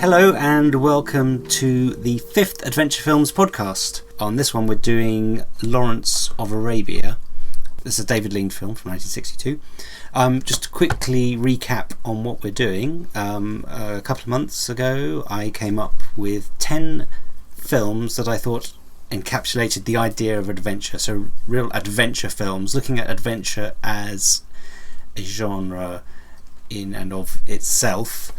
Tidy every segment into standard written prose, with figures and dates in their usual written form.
Hello and welcome to the 5th Adventure Films podcast. On this one we're doing Lawrence of Arabia. This is a David Lean film from 1962. Just to quickly recap on what we're doing. A couple of months ago I came up with 10 films that I thought encapsulated the idea of adventure. So real adventure films, looking at adventure as a genre in and of itself.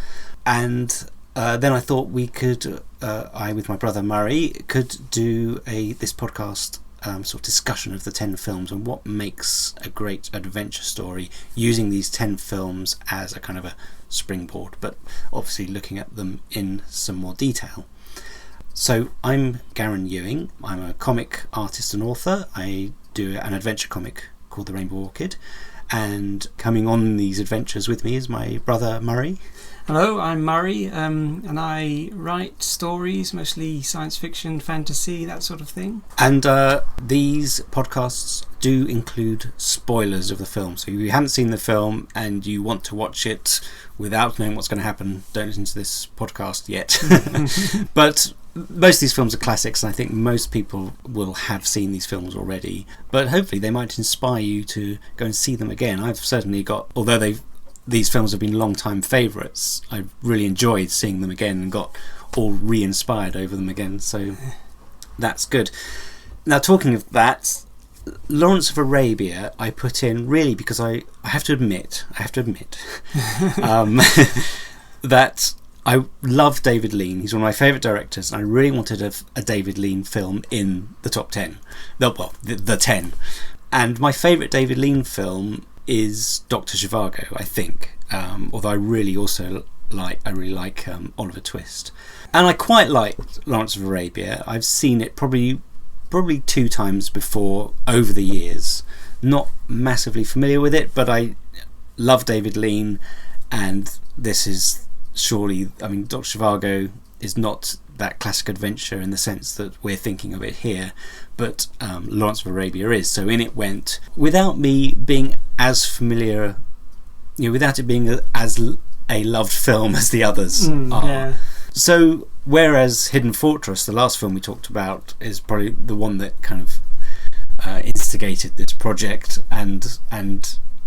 And then I thought we could, I with my brother Murray, could do this podcast sort of discussion of the 10 films and what makes a great adventure story, using these 10 films as a kind of a springboard, but obviously looking at them in some more detail. So I'm Garen Ewing. I'm a comic artist and author. I do an adventure comic called The Rainbow Orchid, and coming on these adventures with me is my brother Murray. Hello, I'm Murray, and I write stories, mostly science fiction, fantasy, that sort of thing. And these podcasts do include spoilers of the film. So if you haven't seen the film and you want to watch it without knowing what's going to happen, don't listen to this podcast yet. But most of these films are classics, and I think most people will have seen these films already. But hopefully they might inspire you to go and see them again. I've certainly got, although these films have been long-time favourites, I've really enjoyed seeing them again and got all re-inspired over them again, so that's good. Now, talking of that, Lawrence of Arabia I put in really because I have to admit that I love David Lean. He's one of my favourite directors, and I really wanted a David Lean film in the top 10. The 10. And my favourite David Lean film is Dr. Zhivago, I think. Although I really like Oliver Twist. And I quite like Lawrence of Arabia. I've seen it probably 2 times before over the years. Not massively familiar with it, but I love David Lean, and this is surely, I mean, Dr. Zhivago is not that classic adventure in the sense that we're thinking of it here, but Lawrence of Arabia is. So in it went, without me being as familiar, without it being as a loved film as the others are. Yeah. So whereas Hidden Fortress, the last film we talked about, is probably the one that kind of instigated this project and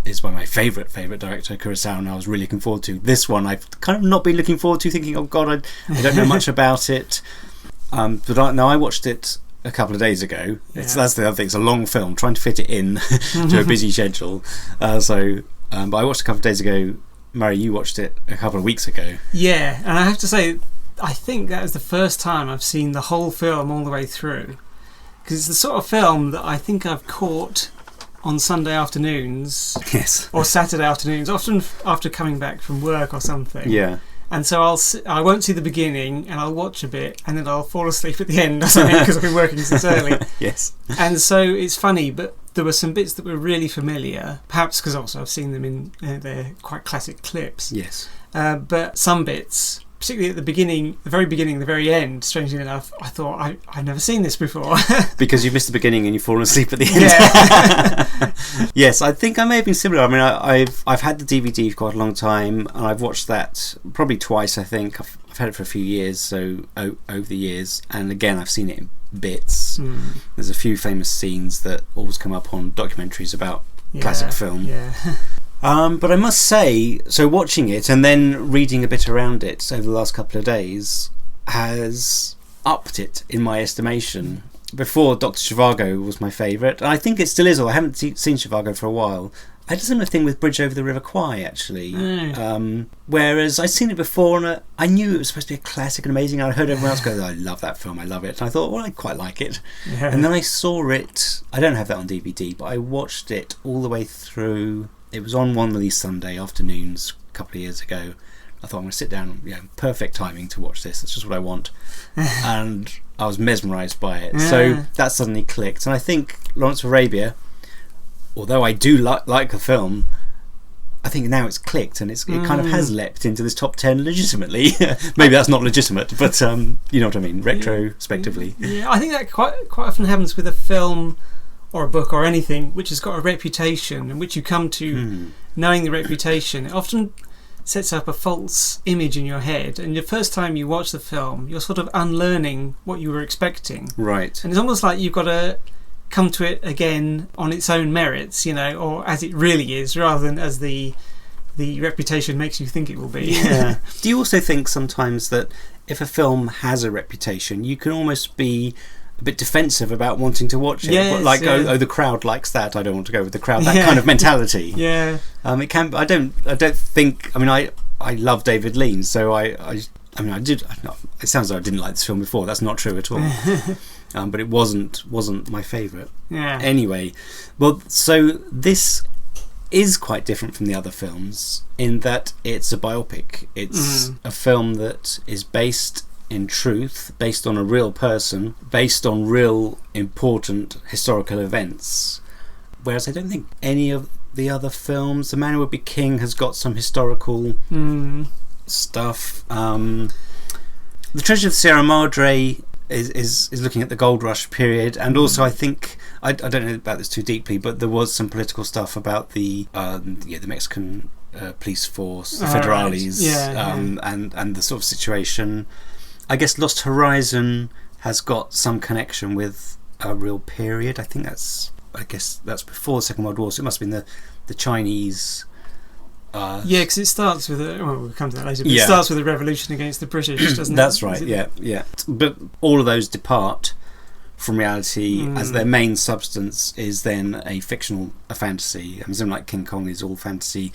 is one of my favourite director, Kurosawa, and I was really looking forward to. This one I've kind of not been looking forward to, thinking, oh god, I don't know much about it. But I watched it a couple of days ago. Yeah. That's the other thing, it's a long film, trying to fit it in to a busy schedule. But I watched it a couple of days ago. Murray, you watched it a couple of weeks ago. Yeah, and I have to say, I think that was the first time I've seen the whole film all the way through. Because it's the sort of film that I think I've caught on Sunday afternoons, yes, or Saturday afternoons, often after coming back from work or something. Yeah. And so I won't see the beginning, and I'll watch a bit, and then I'll fall asleep at the end or something because I've been working since early. Yes. And so it's funny, but there were some bits that were really familiar, perhaps because also I've seen them in their quite classic clips. Yes. But some bits, particularly at the beginning, the very end, strangely enough, I thought, I've never seen this before. Because you've missed the beginning and you've fallen asleep at the end. Yeah. Yes, I think I may have been similar. I mean, I've had the DVD for quite a long time, and I've watched that probably twice, I think. I've had it for a few years, so over the years. And again, I've seen it in bits. There's a few famous scenes that always come up on documentaries about classic film. Yeah. But I must say, so watching it and then reading a bit around it over the last couple of days has upped it in my estimation. Before, Dr. Zhivago was my favourite, and I think it still is, although I haven't seen Zhivago for a while. I had a similar thing with Bridge Over the River Kwai, actually. Whereas I'd seen it before, and I knew it was supposed to be a classic and amazing, and I heard everyone else go, I love that film, I love it. And I thought, well, I quite like it. Yeah. And then I saw it, I don't have that on DVD, but I watched it all the way through. It was on one of these Sunday afternoons a couple of years ago. I thought, I'm going to sit down, perfect timing to watch this. That's just what I want. And I was mesmerised by it. Yeah. So that suddenly clicked. And I think Lawrence of Arabia, although I do like the film, I think now it's clicked, and it kind of has leapt into this top 10 legitimately. Maybe that's not legitimate, but you know what I mean, retrospectively. Yeah, I think that quite often happens with a film or a book or anything which has got a reputation and which you come to knowing the reputation. It often sets up a false image in your head, and the first time you watch the film, you're sort of unlearning what you were expecting. Right. And it's almost like you've got to come to it again on its own merits, or as it really is, rather than as the reputation makes you think it will be. Yeah. Do you also think sometimes that if a film has a reputation, you can almost be a bit defensive about wanting to watch it? Yes, like, yeah. oh, the crowd likes that, I don't want to go with the crowd. That kind of mentality. Yeah. It can. I don't think. I mean, I love David Lean, so I did. It sounds like I didn't like this film before. That's not true at all. But it wasn't my favourite. Yeah. Anyway, well, so this is quite different from the other films in that it's a biopic. It's a film that is based in truth, based on a real person, based on real important historical events. Whereas I don't think any of the other films, The Man Who Would Be King has got some historical stuff. The Treasure of the Sierra Madre is looking at the gold rush period, and also I think I don't know about this too deeply, but there was some political stuff about the Mexican police force, the federales, and the sort of situation. I guess Lost Horizon has got some connection with a real period. I think that's before the Second World War, so it must have been the Chinese. Because it starts with we'll come to that later, but it starts with a revolution against the British, doesn't it? That's right, yeah. But all of those depart from reality as their main substance is then a fantasy. I mean, something like King Kong is all fantasy.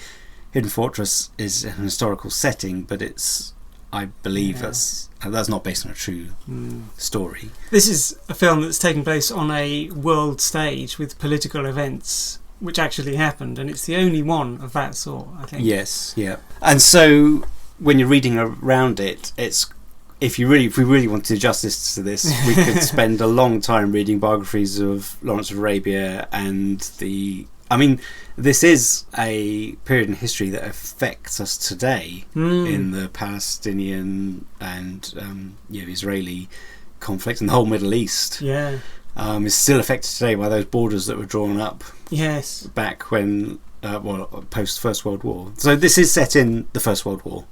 Hidden Fortress is an historical setting, but I believe that's not based on a true story. This is a film that's taking place on a world stage with political events which actually happened, and it's the only one of that sort, I think. Yes, yeah. And so when you're reading around it, if we really want to do justice to this, we could spend a long time reading biographies of Lawrence of Arabia and this is a period in history that affects us today in the Palestinian and Israeli conflict, and the whole Middle East. Yeah. Is still affected today by those borders that were drawn up. Yes. Back when, post First World War. So this is set in the First World War.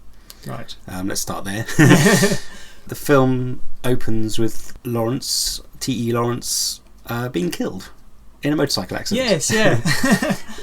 Right. Let's start there. The film opens with Lawrence, T.E. Lawrence, being killed in a motorcycle accident. Yes, yeah.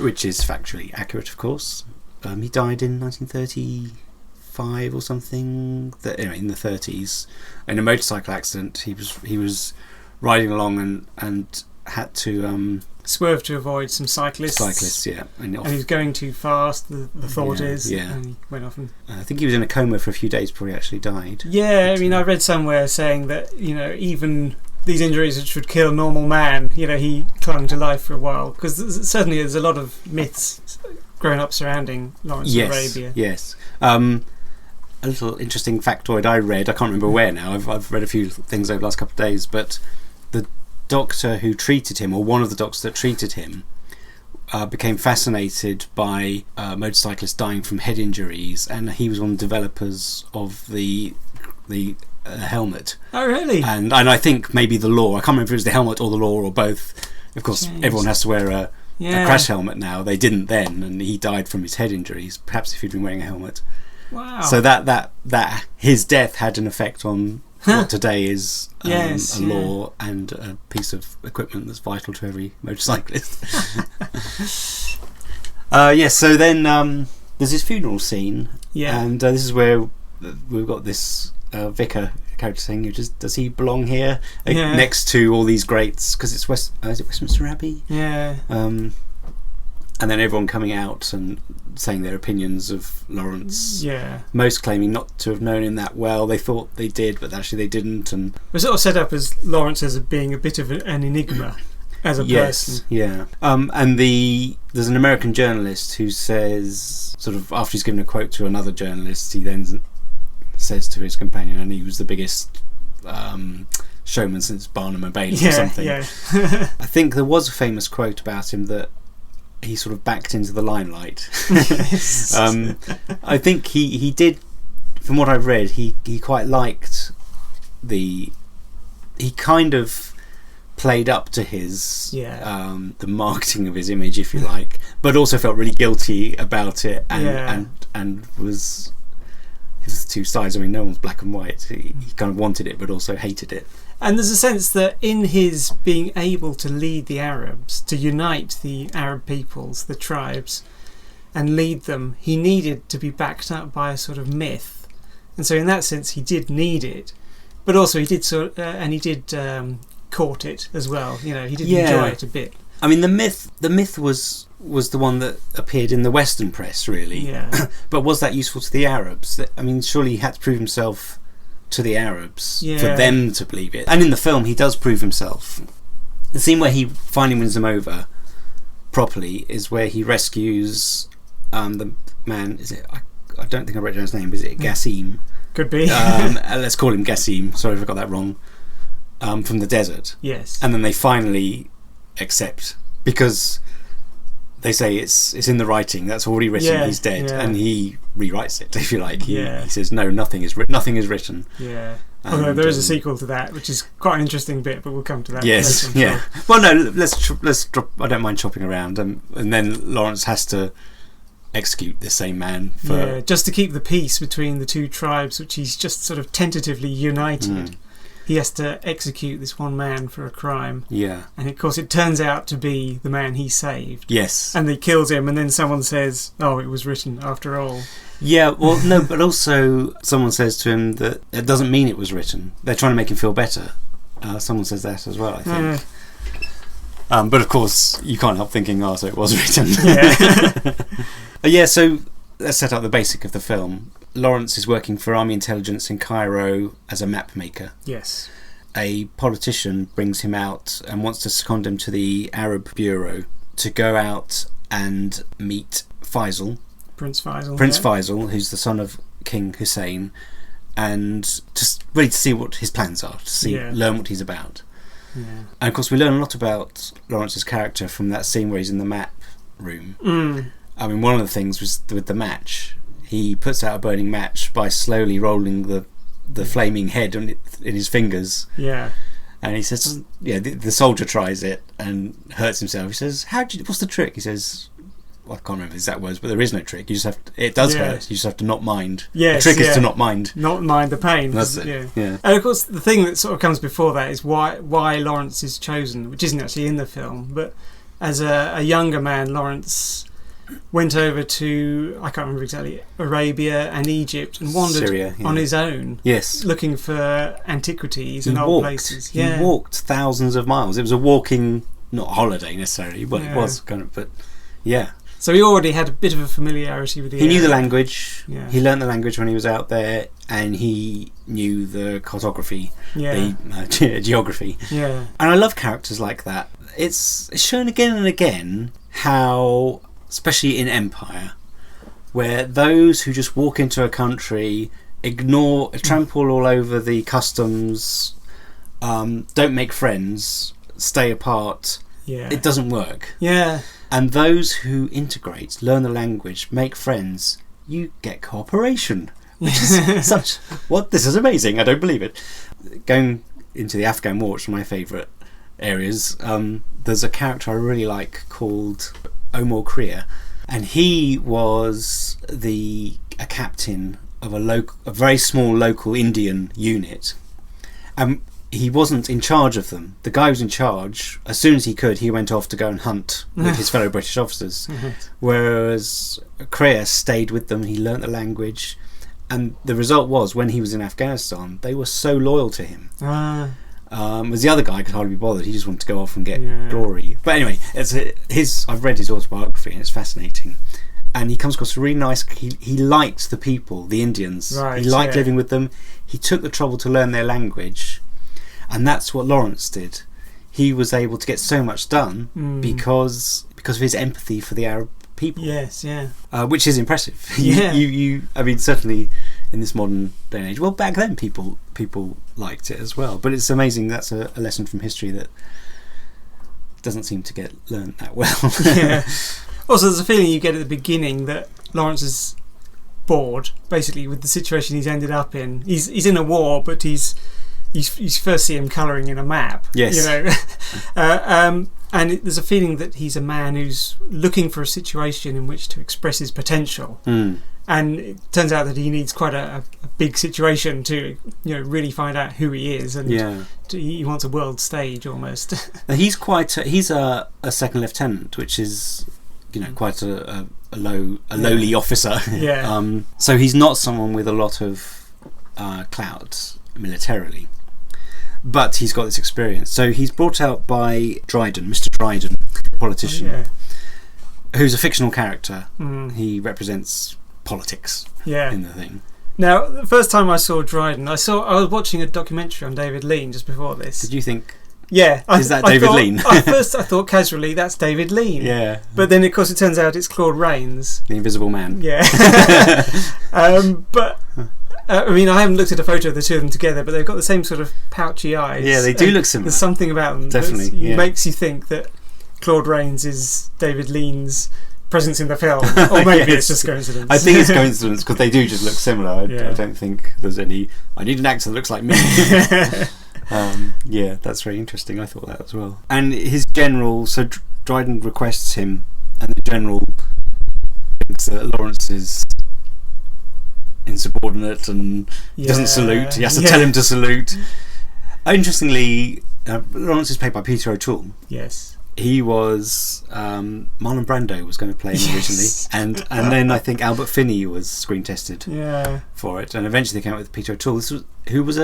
Which is factually accurate, of course. He died in 1935 or something. In the 30s, in a motorcycle accident. He was riding along and had to swerve to avoid some cyclists. Yeah, and he was going too fast. The thought is, and he went off. And I think he was in a coma for a few days before he actually died. Yeah, I read somewhere saying that even these injuries which would kill a normal man, he clung to life for a while, because certainly there's a lot of myths growing up surrounding Lawrence of Arabia. Yes. A little interesting factoid I read. I can't remember where now. I've read a few things over the last couple of days, but the doctor who treated him, or one of the doctors that treated him, became fascinated by motorcyclists dying from head injuries, and he was one of the developers of the helmet. Oh, really? And I think maybe the law. I can't remember if it was the helmet or the law or both. Of course, everyone has to wear a crash helmet now. They didn't then, and he died from his head injuries. Perhaps if he'd been wearing a helmet. Wow. So that his death had an effect on what today is a law and a piece of equipment that's vital to every motorcyclist. So then there's this funeral scene, and this is where we've got this vicar character saying, does he belong here next to all these greats, because it's is it Westminster Abbey? And then everyone coming out and saying their opinions of Lawrence. Most claiming not to have known him that well. They thought they did, but actually they didn't. And we're sort of set up as Lawrence as being a bit of an enigma as a person. And there's an American journalist who says, sort of after he's given a quote to another journalist, he then says to his companion, and he was the biggest showman since Barnum and Bailey or something. I think there was a famous quote about him that he sort of backed into the limelight. I think he did, from what I've read, he quite liked he kind of played up to his the marketing of his image, if you like, but also felt really guilty about it, and was his two sides. I mean, no one's black and white. He kind of wanted it, but also hated it. And there's a sense that in his being able to lead the Arabs, to unite the Arab peoples, the tribes, and lead them, he needed to be backed up by a sort of myth. And so in that sense, he did need it. But also he did court it as well. You know, he did enjoy it a bit. I mean, the myth was the one that appeared in the Western press, really. Yeah. But was that useful to the Arabs? I mean, surely he had to prove himself to the Arabs for them to believe it. And in the film, he does prove himself. The scene where he finally wins them over properly is where he rescues the man. Is it? I don't think I wrote down his name. Is it Gassim? Could be. Let's call him Gassim. Sorry if I got that wrong. From the desert. Yes. And then they finally accept, because they say it's in the writing. That's already written. He's dead, and he rewrites it, if you like. He says no, nothing is written. Yeah. Although there is a sequel to that, which is quite an interesting bit, but we'll come to that. Yes. Later, sure. Well, no. Let's drop. I don't mind chopping around, and then Lawrence has to execute this same man just to keep the peace between the two tribes, which he's just sort of tentatively united. He has to execute this one man for a crime. Yeah. And of course it turns out to be the man he saved. Yes. And they kills him, and then someone says, oh, it was written after all. Yeah, well, no, but also someone says to him that it doesn't mean it was written. They're trying to make him feel better. Someone says that as well, I think. But of course, you can't help thinking, oh, so it was written. Yeah. So let's set up the basic of the film. Lawrence is working for Army Intelligence in Cairo as a map maker. Yes. A politician brings him out and wants to second him to the Arab Bureau to go out and meet Faisal. Prince Faisal, who's the son of King Hussein, and just really to see what his plans are, learn what he's about. Yeah. And of course we learn a lot about Lawrence's character from that scene where he's in the map room. I mean, one of the things was with the match. He puts out a burning match by slowly rolling the flaming head in his fingers. Yeah. And he says, the soldier tries it and hurts himself. He says, what's the trick? He says, well, I can't remember the exact words, but there is no trick. You just have to, it does hurt. You just have to not mind. Yes, the trick is to not mind. Not mind the pain. That's it. Yeah. And of course, the thing that sort of comes before that is why Lawrence is chosen, which isn't actually in the film, but as a younger man, Lawrence went over to, I can't remember exactly, Arabia and Egypt, and wandered Syria, on his own. Yes. Looking for antiquities and old places. He walked thousands of miles. It was a walking, not a holiday necessarily, but it was kind of, but yeah. So he already had a bit of a familiarity with the area. He knew the language. Yeah. He learnt the language when he was out there, and he knew the cartography, the geography. Yeah. And I love characters like that. It's shown again and again how, especially in Empire, where those who just walk into a country, trample all over the customs, don't make friends, stay apart, it doesn't work. Yeah. And those who integrate, learn the language, make friends, you get cooperation. Which is this is amazing, I don't believe it. Going into the Afghan War, which is my favourite areas, there's a character I really like called Omar Sharif, and he was a captain of a very small local Indian unit. He wasn't in charge of them. The guy who was in charge, as soon as he could, he went off to go and hunt with his fellow British officers. Whereas Sharif stayed with them, he learnt the language, and the result was, when he was in Afghanistan, they were so loyal to him. As the other guy could hardly be bothered, he just wanted to go off and get glory. But anyway, I've read his autobiography, and it's fascinating. And he comes across really nice. He liked the people, the Indians. Right, he liked living with them. He took the trouble to learn their language. And that's what Lawrence did. He was able to get so much done because of his empathy for the Arab people. Yes, yeah. Which is impressive. I mean, certainly in this modern day and age. Well, back then people liked it as well. But it's amazing. That's a lesson from history that doesn't seem to get learnt that well. Also, there's a feeling you get at the beginning that Lawrence is bored, basically, with the situation he's ended up in. He's in a war, but he's you first see him colouring in a map. Yes. You know, there's a feeling that he's a man who's looking for a situation in which to express his potential. And it turns out that he needs quite a big situation to, you know, really find out who he is, and he wants a world stage almost. He's a second lieutenant, which is, you know, quite a lowly officer. Yeah. So he's not someone with a lot of clout militarily, but he's got this experience. So he's brought out by Dryden, Mr. Dryden, politician, who's a fictional character. He represents politics in the thing. Now, the first time I saw Dryden, I was watching a documentary on David Lean just before this. Did you think? Yeah. Is that David Lean? At first I thought casually, that's David Lean. Yeah. But then, of course, it turns out it's Claude Rains. The Invisible Man. Yeah. But, I mean, I haven't looked at a photo of the two of them together, but they've got the same sort of pouchy eyes. Yeah, they do look similar. There's something about them Definitely. makes you think that Claude Rains is David Lean's presence in the film, or maybe it's just coincidence. I think it's coincidence because they do just look similar. I don't think there's any. I need an actor that looks like me. Yeah, that's very interesting. I thought that as well. And his general, so Dryden requests him, and the general thinks that Lawrence is insubordinate and doesn't salute. He has to tell him to salute. Interestingly, Lawrence is played by Peter O'Toole. Yes. He was Marlon Brando was going to play him originally, and then I think Albert Finney was screen tested for it, and eventually they came out with Peter O'Toole, who was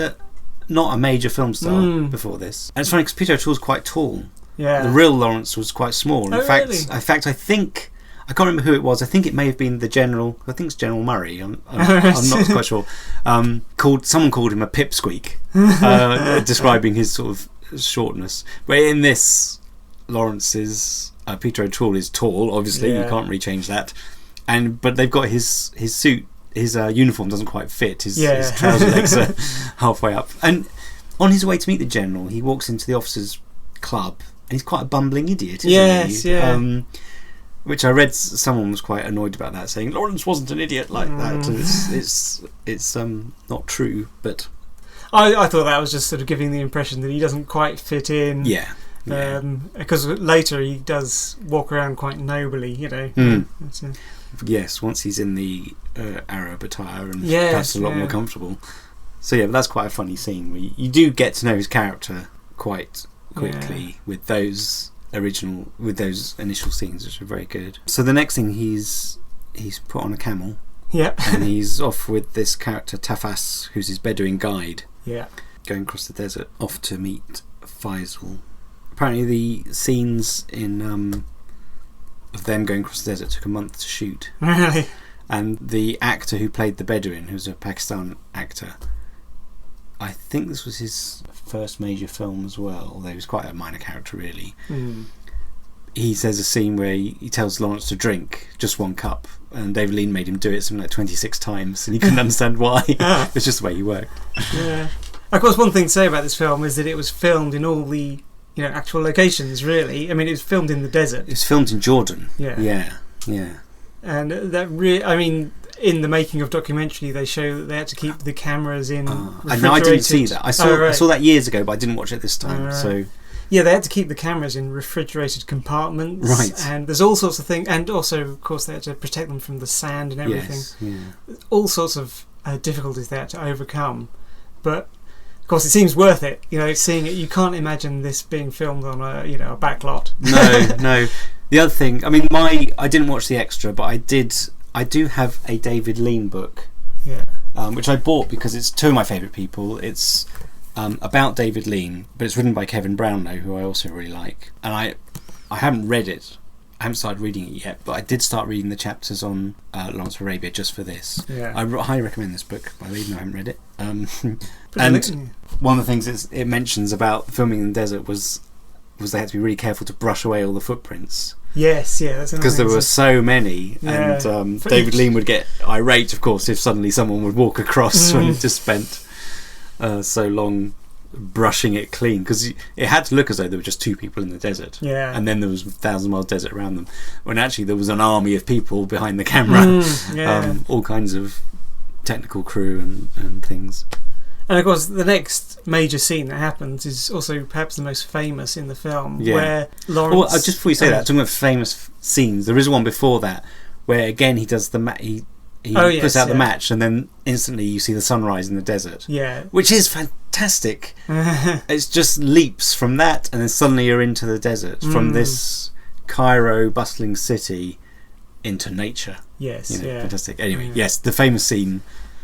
not a major film star before this. And it's funny because Peter O'Toole's quite tall. Yeah, the real Lawrence was quite small. In fact, I think I can't remember who it was. I think it may have been the General. I think it's General Murray. I'm not quite sure. Someone called him a pipsqueak, describing his sort of shortness. But in this, Lawrence's Peter O'Toole is tall. Obviously, you can't really change that. But they've got his suit. His uniform doesn't quite fit. His trouser legs are halfway up. And on his way to meet the General, he walks into the officers' club, and he's quite a bumbling idiot, isn't he? Yeah. Which I read someone was quite annoyed about that, saying Lawrence wasn't an idiot like that. It's not true, but I thought that was just sort of giving the impression that he doesn't quite fit in. Yeah. Because later he does walk around quite nobly, you know. Yes, once he's in the Arab attire and perhaps a lot more comfortable. So but that's quite a funny scene where you do get to know his character quite quickly with those initial scenes, which are very good. So the next thing, he's put on a camel. Yeah. And he's off with this character Tafas, who's his Bedouin guide. Yeah. Going across the desert, off to meet Faisal. Apparently the scenes of them going across the desert took a month to shoot. Really? And the actor who played the Bedouin, who's a Pakistan actor, I think this was his first major film as well, although he was quite a minor character really. He says a scene where he tells Lawrence to drink just one cup, and David Lean made him do it something like 26 times, and he couldn't understand why. It's just the way he worked. Yeah. Of course, one thing to say about this film is that it was filmed in all the actual locations, really. I mean, it was filmed in the desert. It was filmed in Jordan. Yeah. And in the making of documentary, they show that they had to keep the cameras in refrigerated... No, I didn't see that. I saw that years ago, but I didn't watch it this time. So yeah, they had to keep the cameras in refrigerated compartments. Right. And there's all sorts of things. And also, of course, they had to protect them from the sand and everything. Yes, yeah. All sorts of difficulties they had to overcome. But of course, it seems worth it. Seeing it, you can't imagine this being filmed on a back lot. No. The other thing, I mean, I didn't watch the extra, but I do have a David Lean book, which I bought because it's two of my favourite people. It's about David Lean, but it's written by Kevin Brownlow, who I also really like. And I haven't read it. I haven't started reading it yet, but I did start reading the chapters on Lawrence of Arabia just for this. Yeah. I highly recommend this book, by the way, even though I haven't read it. And one of the things it mentions about filming in the desert was they had to be really careful to brush away all the footprints. Yes, that's because there were so many, and David Lean would get irate, of course, if suddenly someone would walk across when he'd just spent so long brushing it clean, because it had to look as though there were just two people in the desert, and then there was 1,000 miles desert around them, when actually there was an army of people behind the camera, all kinds of technical crew and things. And of course, the next major scene that happens is also perhaps the most famous in the film, where Lawrence... just before you say that, talking about famous scenes, there is one before that where again he does the he puts out the match, and then instantly you see the sunrise in the desert. Yeah, which is fantastic. It just leaps from that, and then suddenly you're into the desert, from this Cairo bustling city into nature. Yes, fantastic. Anyway, yes, the famous scene.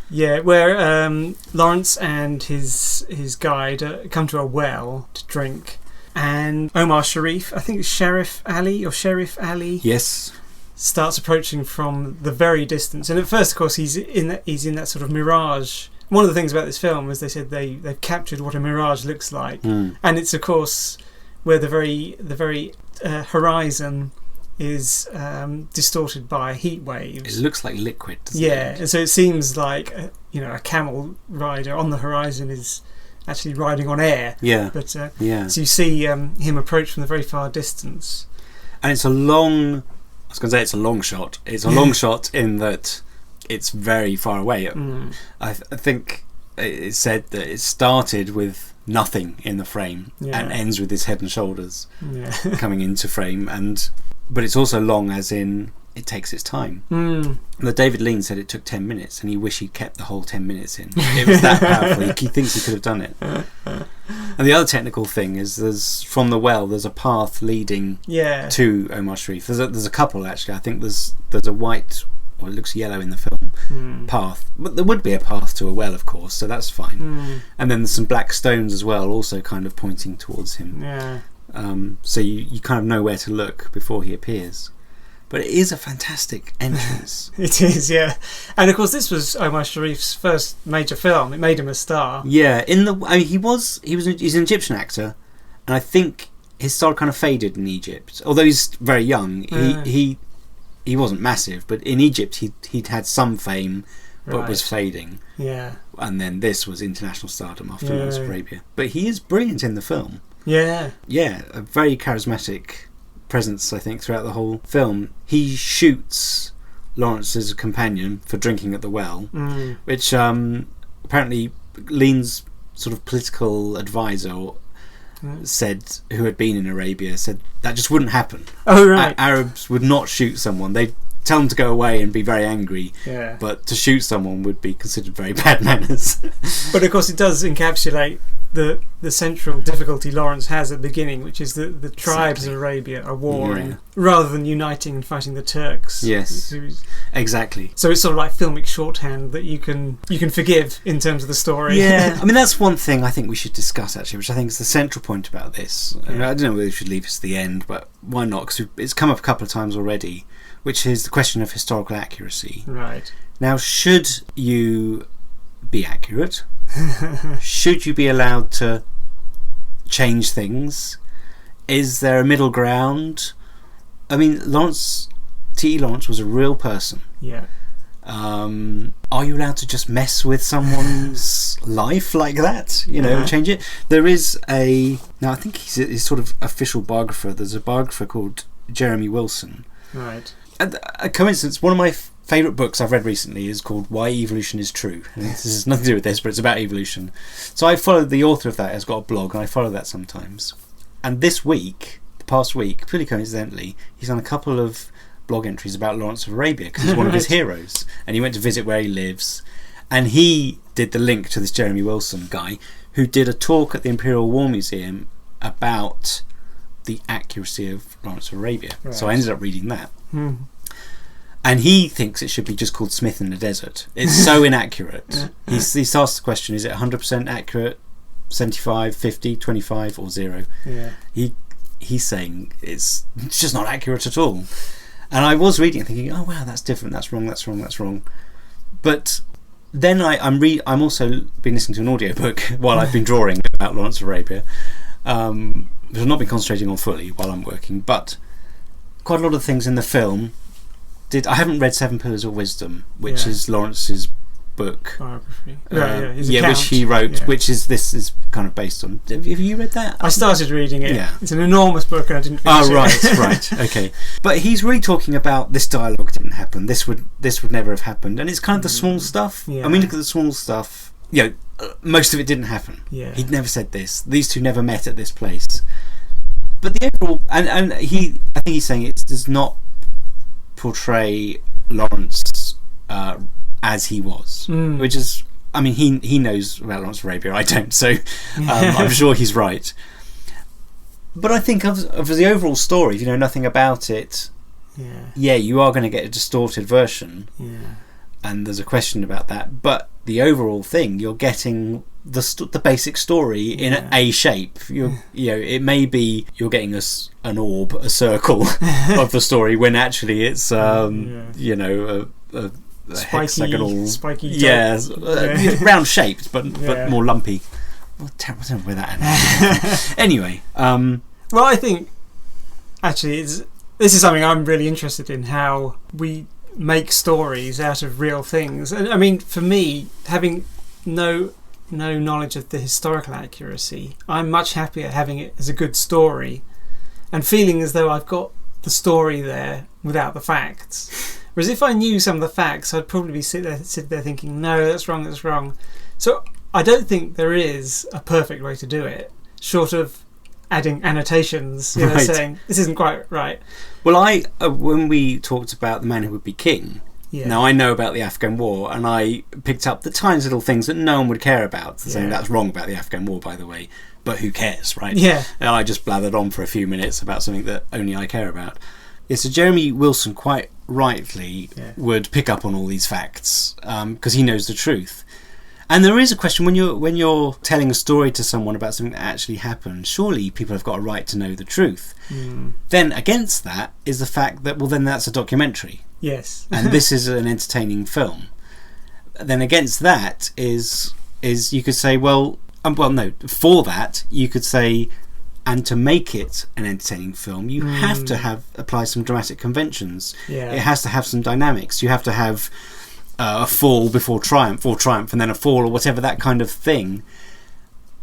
Yeah, where Lawrence and his guide come to a well to drink, and Omar Sharif, I think it's Sheriff Ali, yes, starts approaching from the very distance. And at first, of course, he's in that sort of mirage. One of the things about this film is they said they've captured what a mirage looks like, and it's of course where the very horizon is distorted by heat waves. It looks like liquid, doesn't it? And so it seems like a camel rider on the horizon is actually riding on air. Yeah. But so you see him approach from the very far distance, and it's a long. I was going to say it's a long shot. It's a long shot in that it's very far away. I think it said that it started with nothing in the frame and ends with his head and shoulders coming into frame, but it's also long as in it takes its time. The David Lean said it took 10 minutes and he wished he'd kept the whole 10 minutes in. It was that powerful. He thinks he could have done it. And the other technical thing is from the well there's a path leading to Omar Sharif. There's a couple actually. I think there's a white, or it looks yellow in the film, path. But there would be a path to a well, of course, so that's fine. And then there's some black stones as well, also kind of pointing towards him. So you kind of know where to look before he appears. But it is a fantastic entrance. It is, yeah. And of course, this was Omar Sharif's first major film. It made him a star. Yeah, he's an Egyptian actor, and I think his star kind of faded in Egypt. Although he's very young, he wasn't massive, but in Egypt he'd had some fame, but was fading. Yeah. And then this was international stardom after Lawrence of Arabia. But he is brilliant in the film. Yeah. Yeah, a very charismatic presence, I think, throughout the whole film. He shoots Lawrence's companion for drinking at the well, which apparently Lean's sort of political advisor said, who had been in Arabia, said that just wouldn't happen. Oh, right. Arabs would not shoot someone. They'd tell them to go away and be very angry, but to shoot someone would be considered very bad manners. But of course it does encapsulate the central difficulty Lawrence has at the beginning, which is that the tribes of Arabia are warring rather than uniting and fighting the Turks. Yes, exactly. So it's sort of like filmic shorthand that you can forgive in terms of the story. Yeah, I mean that's one thing I think we should discuss actually, which I think is the central point about this. I don't know whether we should leave this to the end, but why not? Because it's come up a couple of times already, which is the question of historical accuracy. Right. Now, should you be accurate? Should you be allowed to change things? Is there a middle ground? I mean, T.E. Lawrence was a real person. Yeah. Are you allowed to just mess with someone's life like that? Change it? There is now I think he's his sort of official biographer. There's a biographer called Jeremy Wilson. Right. A coincidence, one of my favourite books I've read recently is called Why Evolution is True. And this has nothing to do with this, but it's about evolution. So I followed the author of that, has got a blog, and I follow that sometimes. And this week, the past week, pretty coincidentally, he's done a couple of blog entries about Lawrence of Arabia, because he's one of his heroes. And he went to visit where he lives. And he did the link to this Jeremy Wilson guy, who did a talk at the Imperial War Museum about the accuracy of Lawrence of Arabia. Right. So I ended up reading that. And he thinks it should be just called Smith in the Desert. It's so inaccurate. He asks the question, is it 100% accurate, 75, 50, 25 or 0? Yeah. He's saying it's just not accurate at all. And I was reading it thinking, oh wow, that's different, that's wrong. But then I'm also been listening to an audiobook while I've been drawing about Lawrence of Arabia, which I've not been concentrating on fully while I'm working, but quite a lot of things in the film I haven't read Seven Pillars of Wisdom, which is Lawrence's book biography, which he wrote, which this is kind of based on. Have you read that? I started reading it. It's an enormous book and I didn't finish it. Right, okay. But he's really talking about this dialogue didn't happen, this would never have happened, and it's kind of the small stuff. I mean, look at the small stuff. most of it didn't happen. Yeah. He'd never said this. These two never met at this place. But the overall, and I think he's saying it does not portray Lawrence as he was, which is, I mean, he knows about Lawrence of Arabia. I don't, so I'm sure he's right. But I think of the overall story, if you know nothing about it, you are going to get a distorted version. Yeah. And there's a question about that. But the overall thing, you're getting the basic story in a shape. It may be you're getting an orb, a circle of the story, when actually it's a hexagonal, spiky, round shaped, but more lumpy. I don't know where that anyway. Well, I think actually this is something I'm really interested in, how we make stories out of real things. And I mean, for me, having no knowledge of the historical accuracy, I'm much happier having it as a good story and feeling as though I've got the story there without the facts. Whereas if I knew some of the facts, I'd probably sit there thinking, no, that's wrong. So I don't think there is a perfect way to do it, short of adding annotations, saying this isn't quite right. Well, when we talked about The Man Who Would Be King, now I know about the Afghan War, and I picked up the tiny little things that no one would care about, saying that's wrong about the Afghan War, by the way, but who cares, right? Yeah. And I just blathered on for a few minutes about something that only I care about. Yeah, so Jeremy Wilson quite rightly would pick up on all these facts because he knows the truth. And there is a question, when you're telling a story to someone about something that actually happened, surely people have got a right to know the truth. Then against that is the fact that, well, then that's a documentary. Yes. And this is an entertaining film. Then against that is you could say, for that you could say, and to make it an entertaining film, you have to apply some dramatic conventions. Yeah. It has to have some dynamics. You have to have a fall before triumph, or triumph and then a fall, or whatever, that kind of thing.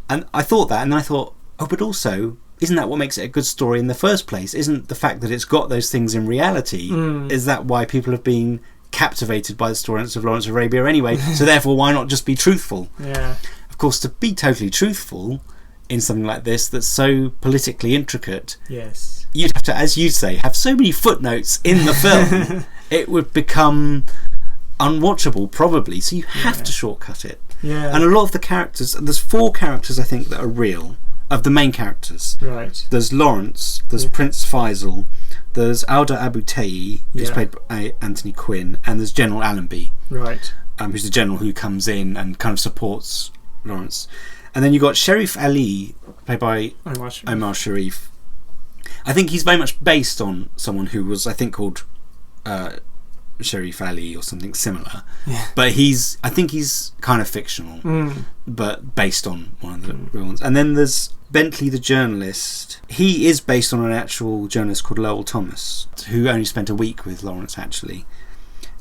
And I thought that, and then I thought, but also, isn't that what makes it a good story in the first place? Isn't the fact that it's got those things in reality, is that why people have been captivated by the stories of Lawrence of Arabia anyway? So therefore, why not just be truthful? Yeah. Of course, to be totally truthful in something like this that's so politically intricate, you'd have to, as you say, have so many footnotes in the film, it would become unwatchable probably, so you have to shortcut it. And a lot of the characters, there's 4 characters I think that are real, of the main characters. Right. There's Lawrence, there's Prince Faisal, there's Alda Abu Tayi, who's played by Anthony Quinn, and there's General Allenby, who's the general who comes in and kind of supports Lawrence. And then you've got Sharif Ali, played by Omar Sharif. I think he's very much based on someone who was, I think, called Sharif Ali or something similar, but I think he's kind of fictional, but based on one of the real ones. And then there's Bentley the journalist. He is based on an actual journalist called Lowell Thomas, who only spent a week with Lawrence actually.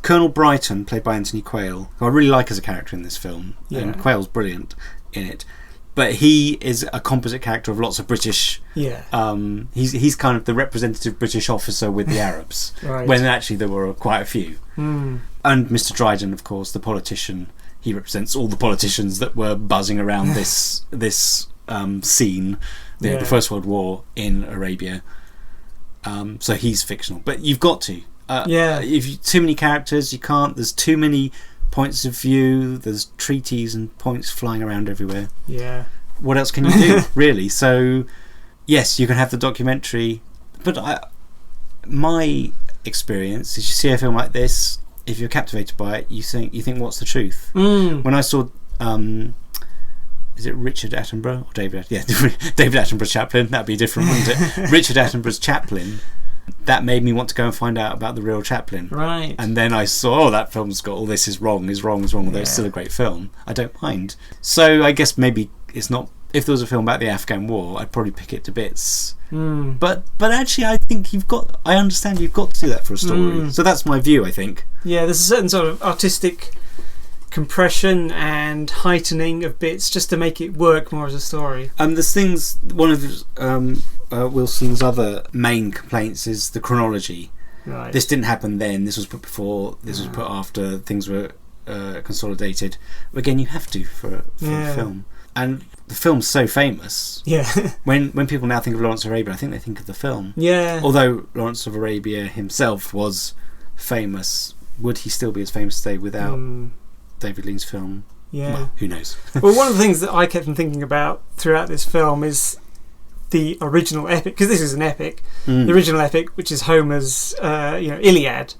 Colonel Brighton, played by Anthony Quayle, who I really like as a character in this film, and Quayle's brilliant in it. But he is a composite character of lots of British. He's kind of the representative British officer with the Arabs, when actually there were quite a few. And Mr. Dryden, of course, the politician. He represents all the politicians that were buzzing around this scene, the First World War in Arabia. So he's fictional, but you've got to. If too many characters, you can't. There's too many points of view, there's treaties and points flying around everywhere. What else can you do, really? So yes, you can have the documentary, but my experience is, you see a film like this, if you're captivated by it, you think what's the truth? When I saw is it Richard Attenborough or David Attenborough's Chaplin, that'd be different, wouldn't it? Richard Attenborough's Chaplin, that made me want to go and find out about the real Chaplin. Right. And then I saw, that film's got all this is wrong, although it's still a great film. I don't mind. So I guess maybe it's not, if there was a film about the Afghan War, I'd probably pick it to bits. But actually I think I understand you've got to do that for a story. So that's my view, I think. Yeah, there's a certain sort of artistic compression and heightening of bits just to make it work more as a story. There's things, one of Wilson's other main complaints is the chronology. This didn't happen then, this was put before, this was put after, things were consolidated. Again, you have to for a film. And the film's so famous. Yeah. when people now think of Lawrence of Arabia, I think they think of the film. Yeah. Although Lawrence of Arabia himself was famous, would he still be as famous today without David Lean's film? Yeah. Well, who knows? Well, one of the things that I kept on thinking about throughout this film is the original epic, because this is an epic, the original epic, which is Homer's Iliad.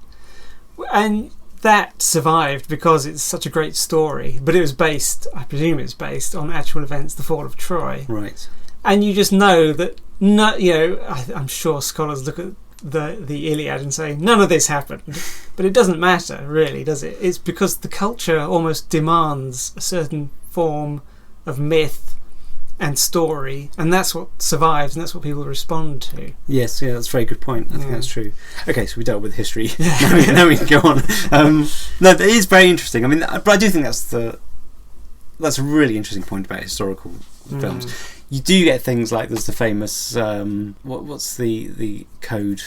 And that survived because it's such a great story, but it was based, I presume it's based on actual events, the fall of Troy. Right. And you just know that, I'm sure scholars look at the Iliad and say, none of this happened. But it doesn't matter, really, does it? It's because the culture almost demands a certain form of myth and story, and that's what survives, and that's what people respond to. Yes, that's a very good point. I think that's true. Okay, so we dealt with history. now we can go on. No, it is very interesting. I mean, but I do think that's a really interesting point about historical films. You do get things like there's the famous what's the code,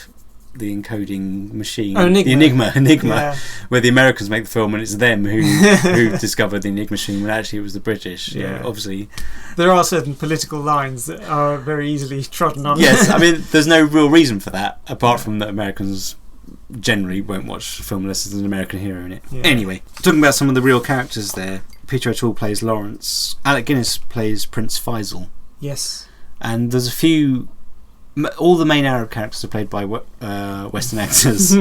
the encoding machine, Enigma. the Enigma, where the Americans make the film and it's them who discovered the Enigma machine when actually it was the British. Obviously there are certain political lines that are very easily trodden on. Yes, I mean there's no real reason for that apart from that Americans generally won't watch a film unless there's an American hero in it. Anyway, talking about some of the real characters there, Peter O'Toole plays Lawrence, Alec Guinness plays Prince Faisal. Yes. And there's a few. All the main Arab characters are played by Western actors.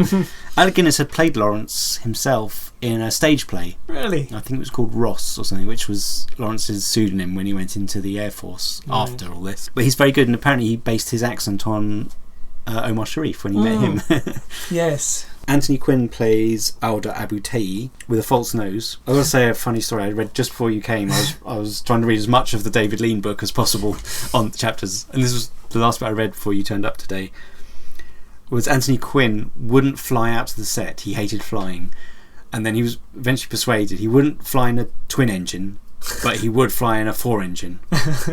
Alec Guinness had played Lawrence himself in a stage play. Really? I think it was called Ross or something, which was Lawrence's pseudonym when he went into the Air Force after all this. But he's very good, and apparently he based his accent on Omar Sharif when he met him. Yes. Anthony Quinn plays Alda Abu Tayi with a false nose. I will say a funny story I read just before you came. I was trying to read as much of the David Lean book as possible on the chapters, and this was the last bit I read before you turned up today. Was Anthony Quinn wouldn't fly out to the set. He hated flying, and then he was eventually persuaded he wouldn't fly in a twin engine, but he would fly in a 4-engine,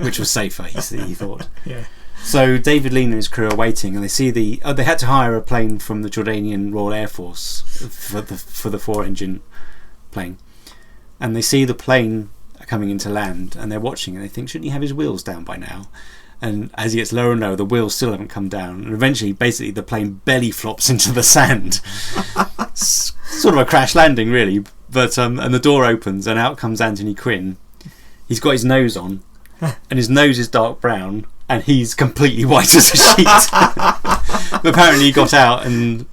which was safer. He thought. Yeah. So David Lean and his crew are waiting, and they see they had to hire a plane from the Jordanian Royal Air Force for the 4-engine plane, and they see the plane coming into land, and they're watching, and they think, shouldn't he have his wheels down by now? And as he gets lower and lower, the wheels still haven't come down, and eventually, basically, the plane belly flops into the sand. Sort of a crash landing, really. But and the door opens, and out comes Anthony Quinn. He's got his nose on, and his nose is dark brown. And he's completely white as a sheet. But apparently he got out and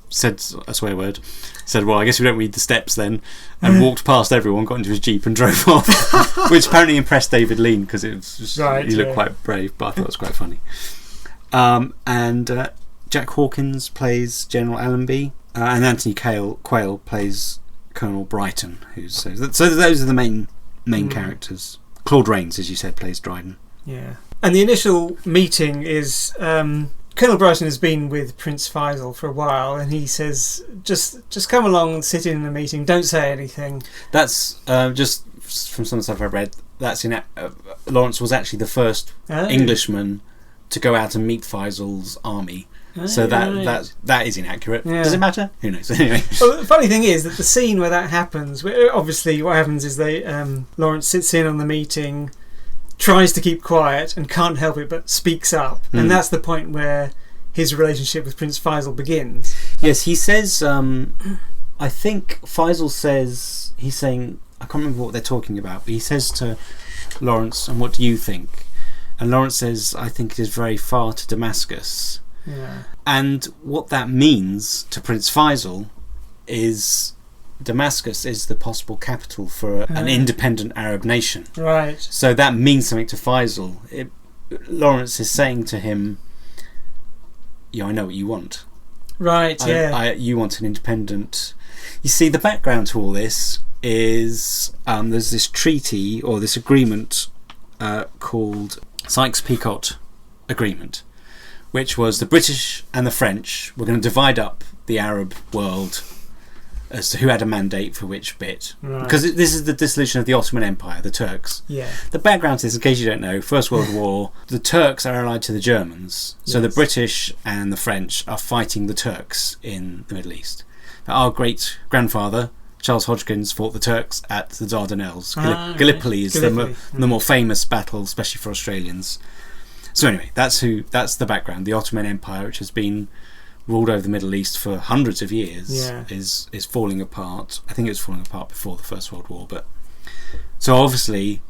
said a swear word. Said, well, I guess we don't read the steps then. And walked past everyone, got into his Jeep and drove off. Which apparently impressed David Lean because he looked quite brave. But I thought it was quite funny. And Jack Hawkins plays General Allenby. And Anthony Quayle plays Colonel Brighton. So those are the main characters. Claude Rains, as you said, plays Dryden. Yeah. And the initial meeting is Colonel Brighton has been with Prince Faisal for a while, and he says, just come along and sit in the meeting, don't say anything. That's just from some of the stuff I read, that's Lawrence was actually the first Englishman to go out and meet Faisal's army. So that is inaccurate. Yeah. Does it matter? Who knows? Anyway. Well, the funny thing is that the scene where that happens, obviously what happens is Lawrence sits in on the meeting, tries to keep quiet and can't help it but speaks up, and that's the point where his relationship with Prince Faisal begins. Yes, he says I think Faisal says, he's saying, I can't remember what they're talking about, but he says to Lawrence, and what do you think? And Lawrence says, I think it is very far to Damascus. Yeah. And what that means to Prince Faisal is Damascus is the possible capital for an independent Arab nation. Right. So that means something to Faisal. Lawrence is saying to him, I know what you want. Right, you want an independent... You see, the background to all this is there's this treaty or this agreement called Sykes-Peacock Agreement, which was the British and the French were going to divide up the Arab world as to who had a mandate for which bit. Right. Because this is the dissolution of the Ottoman Empire, the Turks. Yeah. The background to this, in case you don't know, First World War, the Turks are allied to the Germans. So the British and the French are fighting the Turks in the Middle East. Now, our great-grandfather, Charles Hodgkins fought the Turks at the Dardanelles. Gallipoli, is the more famous battle, especially for Australians. So anyway, that's the background. The Ottoman Empire, which has been ruled over the Middle East for hundreds of years, is falling apart. I think it was falling apart before the First World War. But so obviously,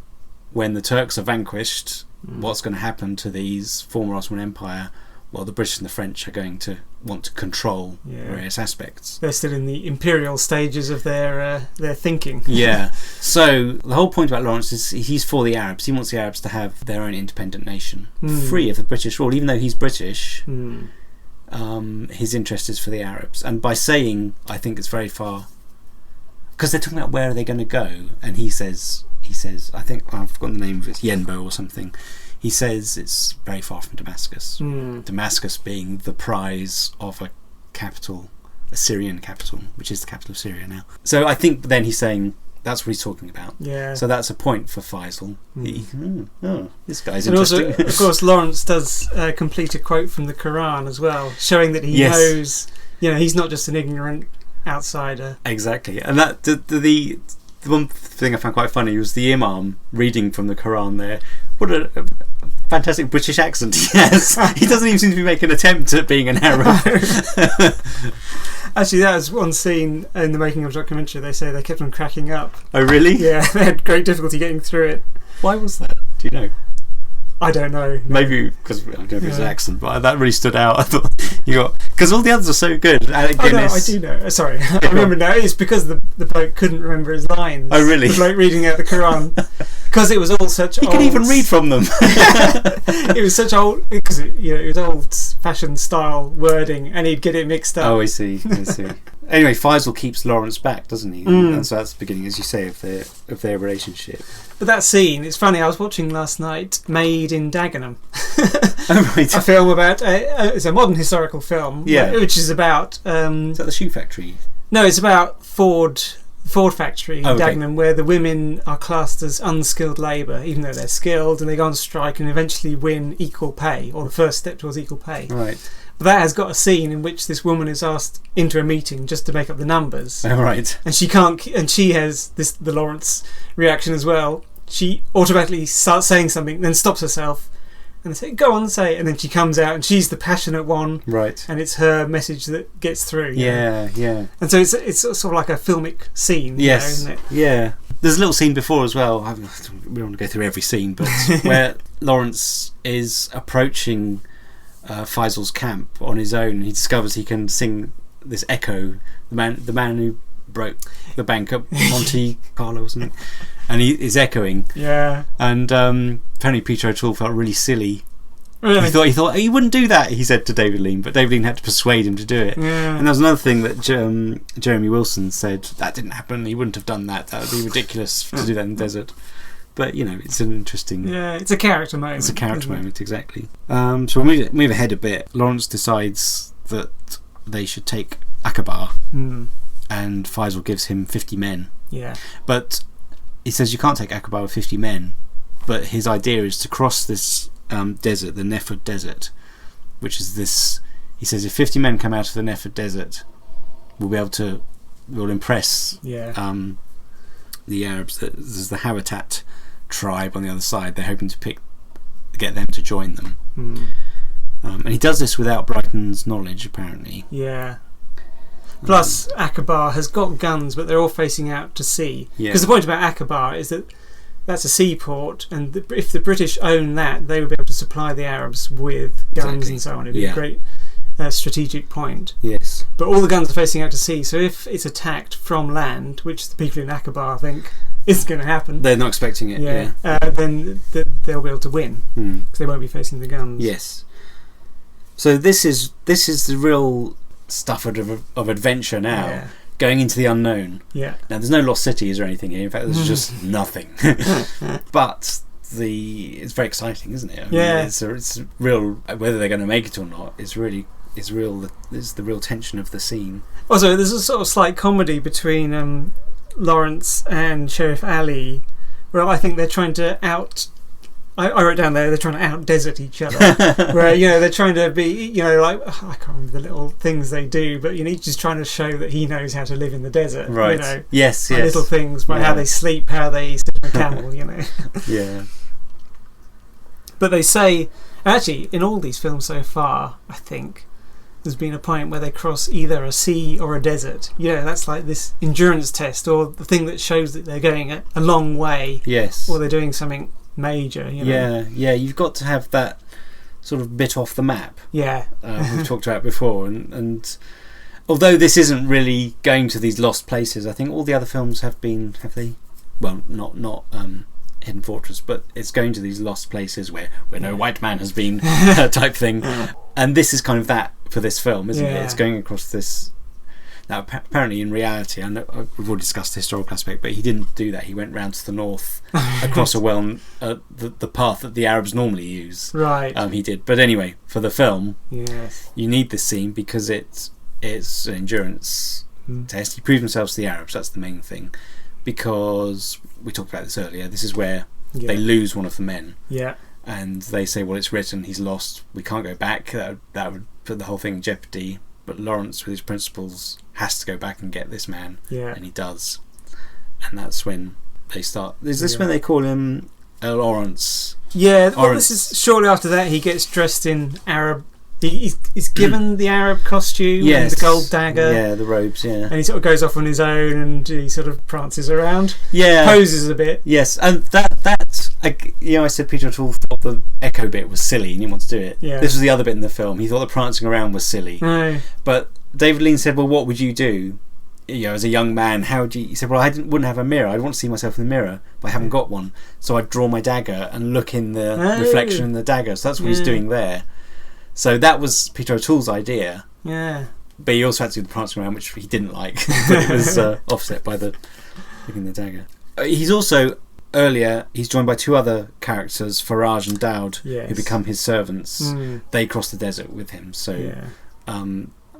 when the Turks are vanquished, what's going to happen to these former Ottoman Empire? Well, the British and the French are going to want to control various aspects. They're still in the imperial stages of their thinking. Yeah. So the whole point about Lawrence is he's for the Arabs. He wants the Arabs to have their own independent nation, free of the British rule. Even though he's British, his interest is for the Arabs. And by saying, I think it's very far, because they're talking about where are they going to go, and he says, I think I've forgotten the name of it, Yenbo or something. He says it's very far from Damascus. Damascus being the prize of a capital, a Syrian capital, which is the capital of Syria now. So I think then he's saying that's what he's talking about. Yeah. So that's a point for Faisal. This guy's and interesting. Also, of course, Lawrence does complete a quote from the Quran as well, showing that he knows, he's not just an ignorant outsider. Exactly. And that the one thing I found quite funny was the Imam reading from the Quran there. What a fantastic British accent he has. He doesn't even seem to be making an attempt at being an Arab. Actually, that was one scene in the making of the documentary. They say they kept on cracking up. Oh, really? Yeah, they had great difficulty getting through it. Why was that? Do you know? I don't know. Maybe because I don't know if it's an accent, but that really stood out. I thought because all the others are so good. I do know. Sorry, I remember now. It's because the bloke couldn't remember his lines. Oh, really? The bloke reading out the Quran, because it was all such. He could even read from them. It was such old, because it was old-fashioned style wording, and he'd get it mixed up. Oh, I see. Anyway, Faisal keeps Lawrence back, doesn't he? And so that's the beginning, as you say, of their relationship. But that scene, it's funny, I was watching last night Made in Dagenham. Oh, right. A film about, it's a modern historical film, which is about... is that the shoe factory? No, it's about Ford factory in Dagenham, where the women are classed as unskilled labour, even though they're skilled, and they go on strike and eventually win equal pay, or the first step towards equal pay. Right. But that has got a scene in which this woman is asked into a meeting just to make up the numbers. Oh, right. And she can't, and she has the Lawrence reaction as well. She automatically starts saying something, then stops herself, and they say, "Go on, say it." And then she comes out, and she's the passionate one, right? And it's her message that gets through. Yeah. And so it's sort of like a filmic scene, isn't it? Yeah. There's a little scene before as well. We don't want to go through every scene, but where Lawrence is approaching Faisal's camp on his own. He discovers he can sing this echo. The man who broke the bank at Monte Carlo or something, and he is echoing. Yeah. And apparently Peter O'Toole felt really silly. Really? He thought he wouldn't do that. He said to David Lean, but David Lean had to persuade him to do it. Yeah. And there was another thing that Jeremy Wilson said, that didn't happen. He wouldn't have done that. That would be ridiculous to do that in the desert. But it's an interesting. Yeah, it's a character moment. It's a character moment, exactly. So we'll move ahead a bit. Lawrence decides that they should take Acaba, and Faisal gives him 50 men. Yeah. But he says you can't take Acaba with 50 men. But his idea is to cross this desert, the Nefud Desert, which is this. He says if 50 men come out of the Nefud Desert, we'll impress the Arabs. There's the Hawatat tribe on the other side. They're hoping to get them to join them. And he does this without Brighton's knowledge, apparently. Yeah. Plus, Acaba has got guns, but they're all facing out to sea. Because the point about Acaba is that that's a seaport, and if the British own that, they would be able to supply the Arabs with guns and so on. It'd be a great strategic point. Yes. But all the guns are facing out to sea, so if it's attacked from land, which the people in Acaba think is going to happen, they're not expecting it. Then they'll be able to win because they won't be facing the guns. Yes. So this is the real stuff of adventure now. Yeah. Going into the unknown. Yeah. Now there's no lost cities or anything here. In fact, there's just nothing. But it's very exciting, isn't it? I mean, it's real. Whether they're going to make it or not is real. Is the real tension of the scene. Also, there's a sort of slight comedy between Lawrence and Sheriff Ali, where I think they're trying to I wrote down there, they're trying to out-desert each other. Where, they're trying to be, like, I can't remember the little things they do, but, he's just trying to show that he knows how to live in the desert. Right. Yes. Little things, by how they sleep, how they sit on a camel, Yeah. But they say, actually, in all these films so far, I think, there's been a point where they cross either a sea or a desert. That's like this endurance test, or the thing that shows that they're going a long way. Yes. Or they're doing something major. Yeah. You've got to have that sort of bit off the map. Yeah. We've talked about before, and although this isn't really going to these lost places, I think all the other films have they? Well, not Hidden Fortress, but it's going to these lost places where no white man has been, type thing. And this is kind of that for this film, isn't it? It's going across this. Now, apparently, in reality, I know we've already discussed the historical aspect, but he didn't do that. He went round to the north, across the path that the Arabs normally use. Right. He did, but anyway, for the film, yes, you need this scene because it's an endurance test. He proved himself to the Arabs. That's the main thing, because we talked about this earlier. This is where they lose one of the men. Yeah. And they say, well, it's written, he's lost, we can't go back. That would put the whole thing in jeopardy. But Lawrence, with his principles, has to go back and get this man. Yeah. And he does. And that's when they start. Is this when they call him Lawrence? Yeah, well, this is shortly after that he gets dressed in Arab. He's given the Arab costume and the gold dagger. Yeah, the robes, yeah. And he sort of goes off on his own and he sort of prances around. Yeah. Poses a bit. Yes, and that I said Peter O'Toole thought the echo bit was silly and he didn't want to do it. Yeah. This was the other bit in the film. He thought the prancing around was silly. No. But David Lean said, well, what would you do? As a young man, how would you... He said, well, I wouldn't have a mirror. I'd want to see myself in the mirror, but I haven't got one. So I'd draw my dagger and look in the reflection in the dagger. So that's what he's doing there. So that was Peter O'Toole's idea. Yeah. But he also had to do the prancing around, which he didn't like. But it was offset by the looking the dagger. He's also... Earlier, he's joined by two other characters, Farage and Dowd, who become his servants. They cross the desert with him, so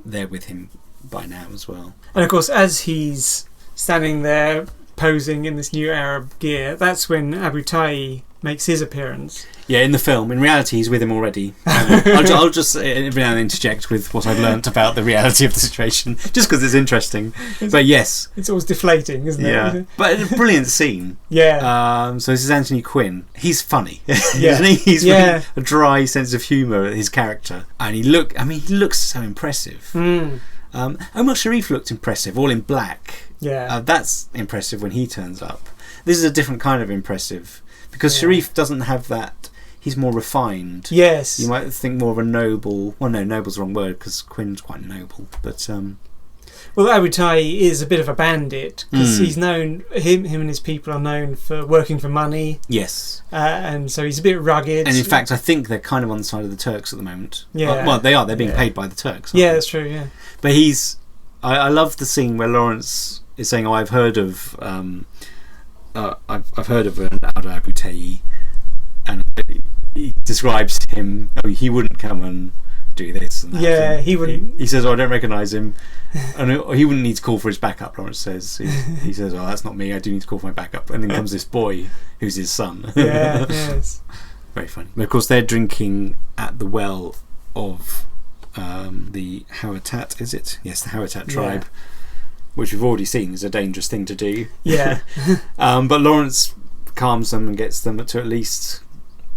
they're with him by now as well. And of course, as he's standing there posing in this new Arab gear, that's when Abu Tayi makes his appearance. Yeah, in the film. In reality, he's with him already. I'll just every now and then interject with what I've learnt about the reality of the situation, just because it's interesting. But yes. It's always deflating, isn't it? Yeah. But a brilliant scene. Yeah. So this is Anthony Quinn. He's funny. Yeah. Isn't he? He's really a dry sense of humour, his character. And he looks so impressive. Omar Sharif looked impressive, all in black. Yeah. That's impressive when he turns up. This is a different kind of impressive. Because Sharif doesn't have that. He's more refined. Yes. You might think more of a noble... Well, no, noble's the wrong word because Quinn's quite noble. But well, Abu Tayi is a bit of a bandit because he's known... Him and his people are known for working for money. Yes. And so he's a bit rugged. And in fact, I think they're kind of on the side of the Turks at the moment. Yeah. Well, they are. They're being paid by the Turks. Yeah, that's true, yeah. But he's... I love the scene where Lawrence is saying, oh, I've heard of... I've heard of an Abu Tayi, and he describes him. Oh, he wouldn't come and do this and that. Yeah, he wouldn't. He says, "Oh, I don't recognise him," and he wouldn't need to call for his backup. Lawrence says, he says, "Oh, that's not me. I do need to call for my backup." And then comes this boy who's his son. Yeah, yes. Very funny. But of course, they're drinking at the well of the Hawatat. Is it? Yes, the Hawatat tribe. Yeah. Which we've already seen is a dangerous thing to do. Yeah. But Lawrence calms them and gets them to at least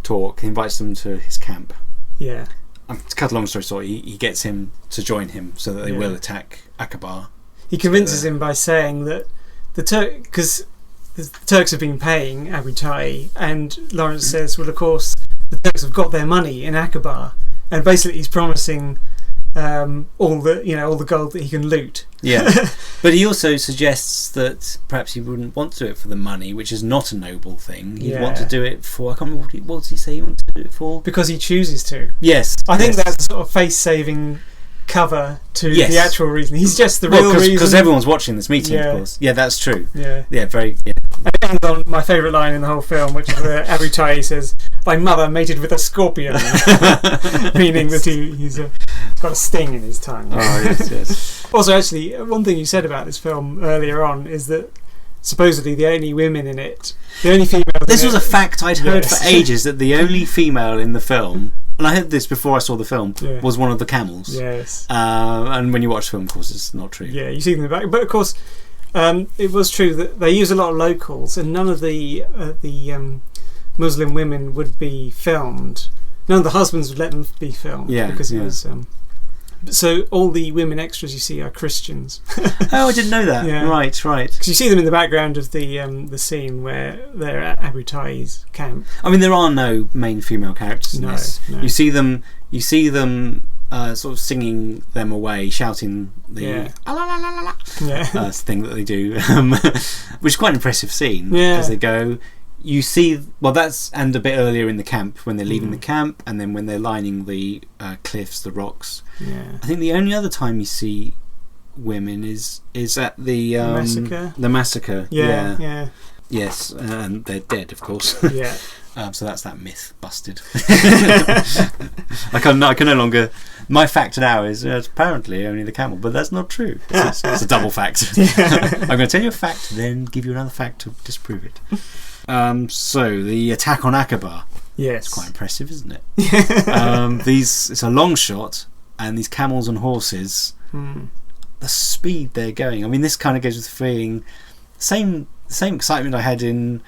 talk. He invites them to his camp. Yeah. To cut a long story short, he gets him to join him so that they will attack Acaba. He convinces him by saying that because the Turks have been paying Abu Tayi, and Lawrence says, well, of course, the Turks have got their money in Acaba, and basically he's promising all the gold that he can loot. Yeah. But he also suggests that perhaps he wouldn't want to do it for the money, which is not a noble thing. He'd want to do it for... I can't remember what does he say he wants to do it for? Because he chooses to. Yes. I think that's a sort of face-saving cover to the actual reason. He's just the real reason. Because everyone's watching this meeting, of course. Yeah, that's true. Yeah. Yeah, very... Yeah. And it ends on my favourite line in the whole film, which is where Abu Tayi says, "My mother mated with a scorpion," meaning that he's got a sting in his tongue. Oh, yes. Also, actually, one thing you said about this film earlier on is that supposedly the only women in it, the only female. This was a fact I'd heard for ages, that the only female in the film, and I heard this before I saw the film, was one of the camels. Yes. And when you watch the film, of course, it's not true. Yeah, you see them in the back, but of course, it was true that they use a lot of locals, and none of the Muslim women would be filmed. None of the husbands would let them be filmed because it was. So all the women extras you see are Christians. Oh, I didn't know that. Yeah. Right. Because you see them in the background of the scene where they're at Abu Tai's camp. I mean, there are no main female characters in this. No. You see them sort of singing them away, shouting the thing that they do, which is quite an impressive scene as they go. You see, and a bit earlier in the camp when they're leaving the camp, and then when they're lining the cliffs, the rocks. Yeah. I think the only other time you see women is at the massacre. The massacre. Yeah. Yes, and they're dead, of course. Yeah. So that's that myth busted. I can no longer. My fact now is apparently only the camel, but that's not true. It's a double fact. I'm going to tell you a fact, then give you another fact to disprove it. So the attack on Acaba. Yes, it's quite impressive, isn't it? It's a long shot, and these camels and horses, the speed they're going. I mean, this kind of goes with feeling same excitement I had in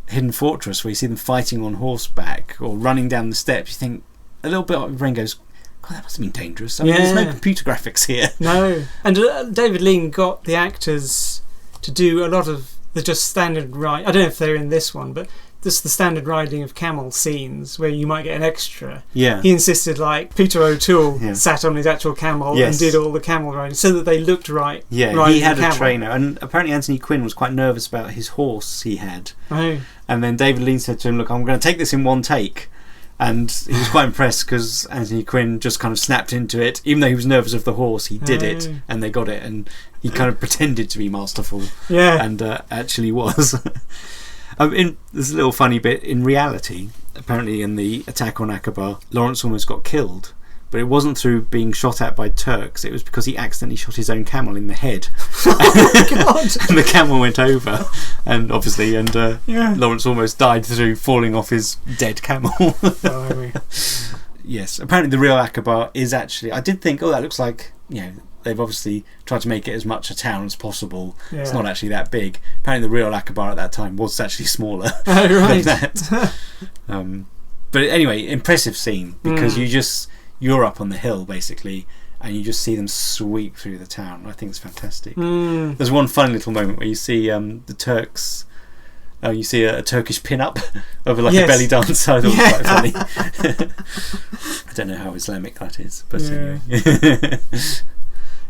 Hidden Fortress, where you see them fighting on horseback or running down the steps. You think a little bit, your brain goes, God, that must have been dangerous. I mean, there's no computer graphics here. No, and David Lean got the actors to do a lot of the just standard ride. I don't know if they're in this one, but just the standard riding of camel scenes where you might get an extra. Yeah. He insisted, like, Peter O'Toole sat on his actual camel and did all the camel riding so that they looked right. Yeah, he had a trainer, and apparently Anthony Quinn was quite nervous about his horse he had. Oh. And then David Lean said to him, look, I'm going to take this in one take. And he was quite impressed because Anthony Quinn just kind of snapped into it. Even though he was nervous of the horse, he did it, and they got it, and he kind of pretended to be masterful, and actually was. There's a little funny bit. In reality, apparently in the attack on Acaba, Lawrence almost got killed, but it wasn't through being shot at by Turks. It was because he accidentally shot his own camel in the head. Oh my God. And the camel went over, and obviously, Lawrence almost died through falling off his dead camel. Yes, apparently the real Acaba is actually, I did think, that looks like, they've obviously tried to make it as much a town as possible. Yeah. It's not actually that big. Apparently the real Acaba at that time was actually smaller than that. But anyway, impressive scene, because you're up on the hill basically, and you just see them sweep through the town. I think it's fantastic. There's one funny little moment where you see the Turks. You see a Turkish pin-up of a belly dance. I thought it was quite funny. I don't know how Islamic that is, but anyway.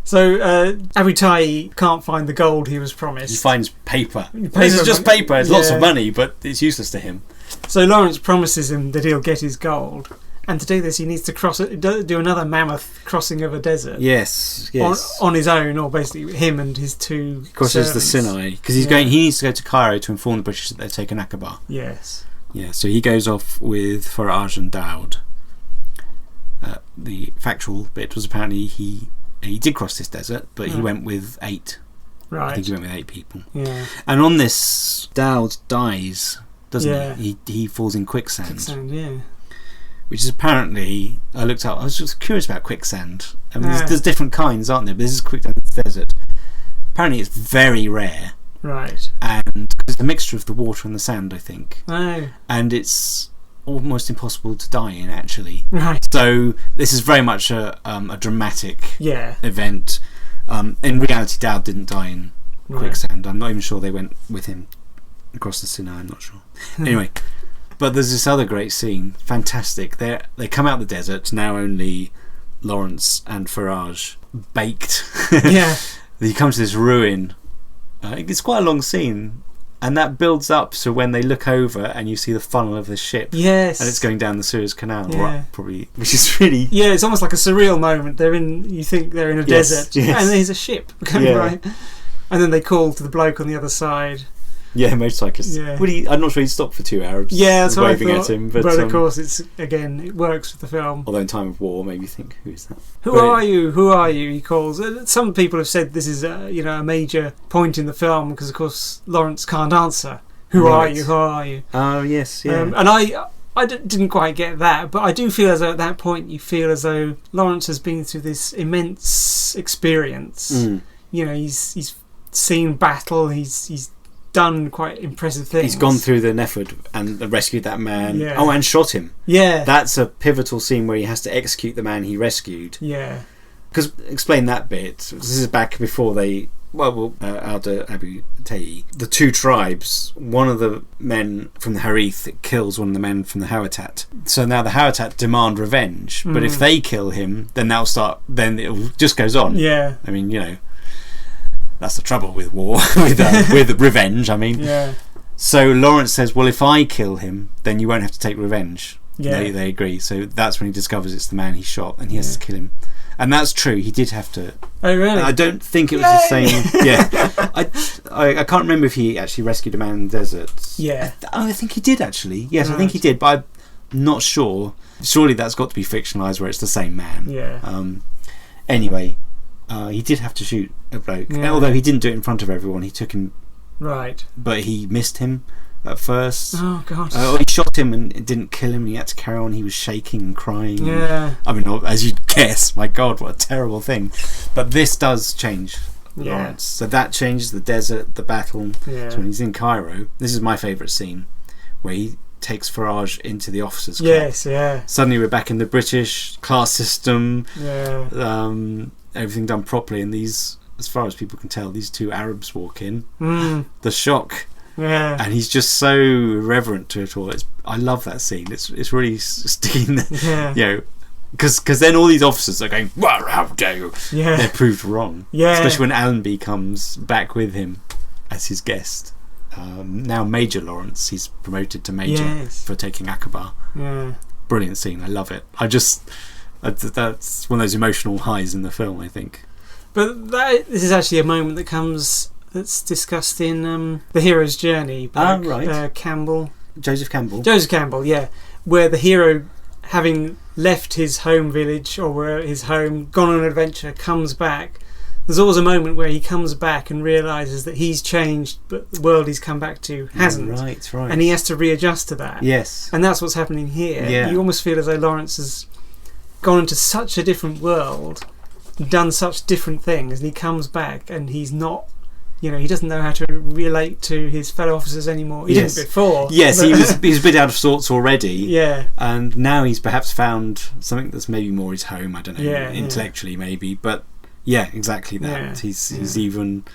So Abu Tai can't find the gold he was promised. He finds paper. This is just paper. It's lots of money, but it's useless to him. So Lawrence promises him that he'll get his gold, and to do this he needs to do another mammoth crossing of a desert. Yes. On his own, or basically him and his two. Of course, there's the Sinai, because he's going. He needs to go to Cairo to inform the British that they've taken Acaba. Yes. Yeah. So he goes off with Faraj and Dowd. The factual bit was apparently he did cross this desert, but he went with 8. Right. I think he went with 8 people. Yeah. And on this, Dowd dies, doesn't he? He falls in quicksand. Quicksand, yeah. Which is apparently, I looked up, I was just curious about quicksand. I mean, there's different kinds, aren't there? But this is quicksand in the desert. Apparently it's very rare. Right. And it's a mixture of the water and the sand, I think. Oh. And it's almost impossible to die in, actually. Right. So this is very much a dramatic event. In reality, Dowd didn't die in quicksand. I'm not even sure they went with him across the Sinai. I'm not sure. Anyway, but there's this other great scene. Fantastic. They come out the desert, now only Lawrence and Faraj, baked. Yeah. They come to this ruin. It's quite a long scene. And that builds up so when they look over and you see the funnel of the ship. Yes. And it's going down the Suez Canal, probably, which is really... Yeah, it's almost like a surreal moment. You think they're in a desert, and there's a ship going by. And then they call to the bloke on the other side. Yeah, motorcyclist. Yeah. I'm not sure he'd stop for 2 Arabs. Yeah, that's what I waving thought. at him. But of course, it works with the film. Although in time of war, maybe you think, who is that? Who are you? Who are you? He calls. Some people have said this is a major point in the film because, of course, Lawrence can't answer. Who are you? Who are you? Oh yes, yeah. And I didn't quite get that, but I do feel as though at that point you feel as though Lawrence has been through this immense experience. He's seen battle. He's done quite impressive things. He's gone through the Nefford and rescued that man. Yeah. Oh, and shot him. Yeah. That's a pivotal scene where he has to execute the man he rescued. Yeah. Because explain that bit. This is back before they. Alda Abu Tayi. The 2 tribes, one of the men from the Harith kills one of the men from the Hawatat. So now the Hawatat demand revenge. But if they kill him, then then it just goes on. Yeah. I mean, that's the trouble with war, with revenge, I mean. Yeah. So Lawrence says, well, if I kill him, then you won't have to take revenge. Yeah. They agree. So that's when he discovers it's the man he shot and he has to kill him. And that's true, he did have to. Oh, really? I don't think it was the same. Yeah. I can't remember if he actually rescued a man in the desert. Yeah. I think he did, actually. Yes, Right. I think he did, but I'm not sure. Surely that's got to be fictionalised where it's the same man. Yeah. Anyway, he did have to shoot a bloke. Yeah. Although he didn't do it in front of everyone, he took him. Right. But he missed him at first. Oh, God. He shot him and it didn't kill him. He had to carry on. He was shaking and crying. Yeah. I mean, as you'd guess, my God, what a terrible thing. But this does change Lawrence. So that changes the desert, the battle. Yeah. So when he's in Cairo, this is my favourite scene, where he takes Farage into the officers' club. Yes, yeah. Suddenly we're back in the British class system. Yeah. Everything done properly. And these, as far as people can tell, these 2 Arabs walk in. The shock. Yeah. And he's just so irreverent to it all. I love that scene. It's really sticking. Yeah. Because then all these officers are going, well, how dare you? Yeah. They're proved wrong. Yeah. Especially when Allenby comes back with him as his guest. Now Major Lawrence, he's promoted to Major for taking Acaba. Yeah. Brilliant Scene. I love it. That's one of those emotional highs in the film, I think. But this is actually a moment that's discussed in The Hero's Journey by Joseph Campbell, yeah, where the hero, having left his home village or his home, gone on an adventure, comes back. There's always a moment where he comes back and realises that he's changed, but the world he's come back to hasn't. Right. And he has to readjust to that. Yes. And that's what's happening here. Yeah. You almost feel as though Lawrence has gone into such a different world, done such different things, and he comes back and he's not. He doesn't know how to relate to his fellow officers anymore. He didn't before. Yes, he was a bit out of sorts already. Yeah. And now he's perhaps found something that's maybe more his home, I don't know, intellectually maybe. But yeah, exactly that. Yeah. He's even...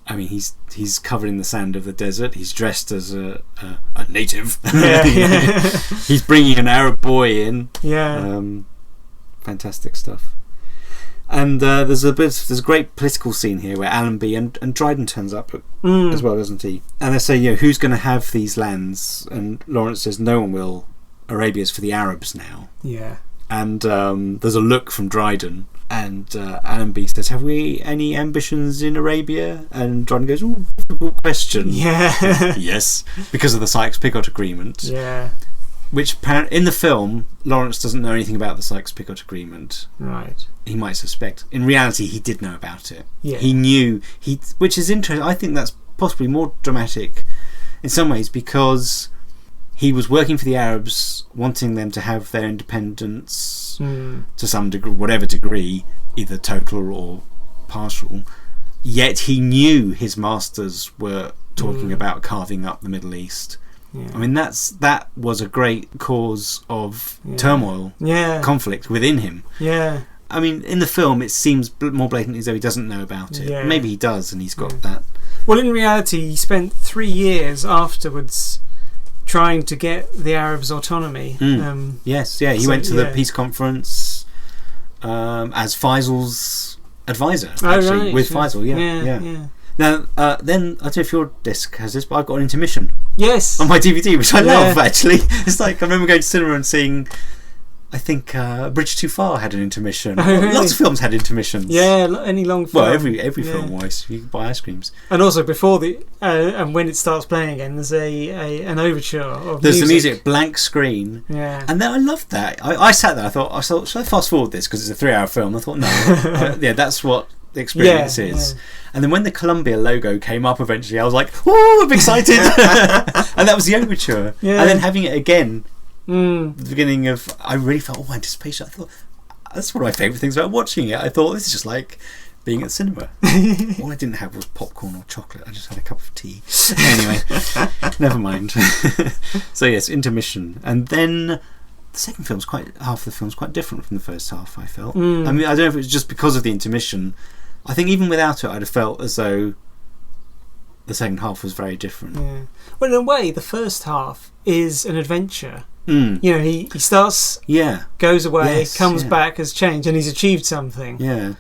I mean, he's covered in the sand of the desert. He's dressed as a native. Yeah. He's bringing an Arab boy in. Yeah. Fantastic stuff. And there's a great political scene here where Allenby and Dryden turns up as well, doesn't he? And they say, who's going to have these lands? And Lawrence says, no one will. Arabia's for the Arabs now. Yeah. And there's a look from Dryden, and Allenby says, have we any ambitions in Arabia? And Dryden goes, difficult question. Yeah. Yes, because of the Sykes-Picot agreement. Yeah. Which in the film, Lawrence doesn't know anything about the Sykes-Picot agreement. Right. He might suspect. In reality, he did know about it. Yeah. He knew. Which is interesting. I think that's possibly more dramatic in some ways, because he was working for the Arabs, wanting them to have their independence to some degree, whatever degree, either total or partial. Yet he knew his masters were talking about carving up the Middle East. Yeah. I mean, that was a great cause of turmoil, conflict within him. Yeah. I mean, in the film, it seems more blatant as though he doesn't know about it. Yeah. Maybe he does, and he's got that. Well, in reality, he spent 3 years afterwards trying to get the Arabs autonomy. Yes, yeah. He went to the peace conference as Faisal's advisor, actually, with Faisal. Yeah. Now, then, I don't know if your disc has this, but I've got an intermission. Yes. On my DVD, which I love, actually. It's like, I remember going to cinema and seeing... I think Bridge Too Far had an intermission. Oh, really? Lots of films had intermissions. Yeah, any long film. Well, every film wise, you can buy ice creams. And also before and when it starts playing again, there's an overture of There's music. the music, blank screen. Yeah. And then I loved that. I sat there, I thought, should I fast forward this because it's a 3-hour film? I thought, no. That's what the experience is. Yeah. And then when the Columbia logo came up eventually, I was like, "Ooh, I'm excited!" And that was the overture. Yeah. And then having it again, the beginning of, I really felt anticipation. I thought that's one of my favourite things about watching it. I thought this is just like being at the cinema. All I didn't have was popcorn or chocolate. I just had a cup of tea. Anyway, never mind. So yes, intermission, and then the second film's half of the film's quite different from the first half. I felt. I mean, I don't know if it was just because of the intermission. I think even without it, I'd have felt as though the second half was very different. Yeah. Well, in a way, the first half is an adventure. You know, he starts, goes away, comes back, has changed, and he's achieved something. Yeah.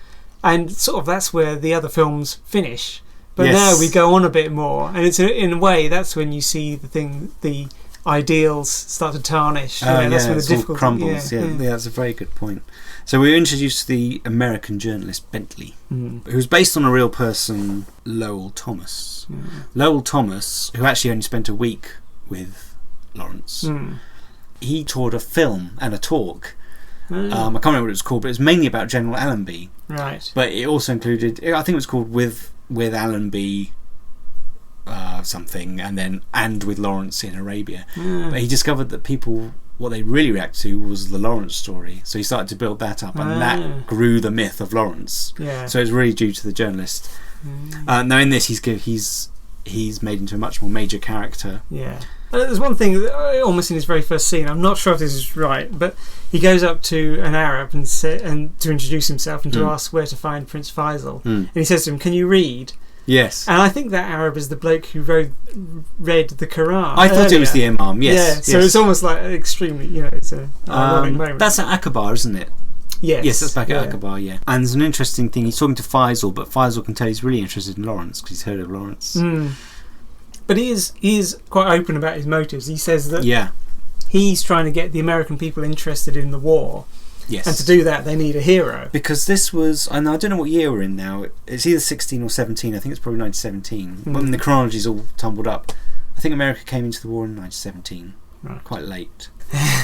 And sort of that's where the other films finish. But now we go on a bit more, and it's in a way that's when you see the ideals start to tarnish. That's when the difficulty crumbles. Yeah, that's a very good point. So we were introduced to the American journalist Bentley, who was based on a real person, Lowell Thomas. Lowell Thomas, who actually only spent a week with Lawrence. He toured a film and a talk. I can't remember what it was called, but it was mainly about General Allenby. Right. But it also included, I think it was called With Allenby something, and with Lawrence in Arabia. But he discovered that people, what they really reacted to was the Lawrence story. So he started to build that up, and that grew the myth of Lawrence. Yeah. So it's really due to the journalist. Now in this, he's made into a much more major character. Yeah. There's one thing that, almost in his very first scene, I'm not sure if this is right, but he goes up to an Arab and to introduce himself and to ask where to find Prince Faisal. And he says to him, "Can you read?" Yes. And I think that Arab is the bloke who read the Quran. I thought it was the Imam, yes. Yeah, so it's almost like extremely, it's a ironic moment. That's at Acaba, isn't it? Yes. Yes, that's back at Acaba, yeah. And there's an interesting thing, he's talking to Faisal, but Faisal can tell he's really interested in Lawrence because he's heard of Lawrence. But he is quite open about his motives. He says that he's trying to get the American people interested in the war. Yes. And to do that, they need a hero. Because this was, and I don't know what year we're in now, it's either 16 or 17, I think it's probably 1917. When the chronology's all tumbled up, I think America came into the war in 1917. Right. Quite late.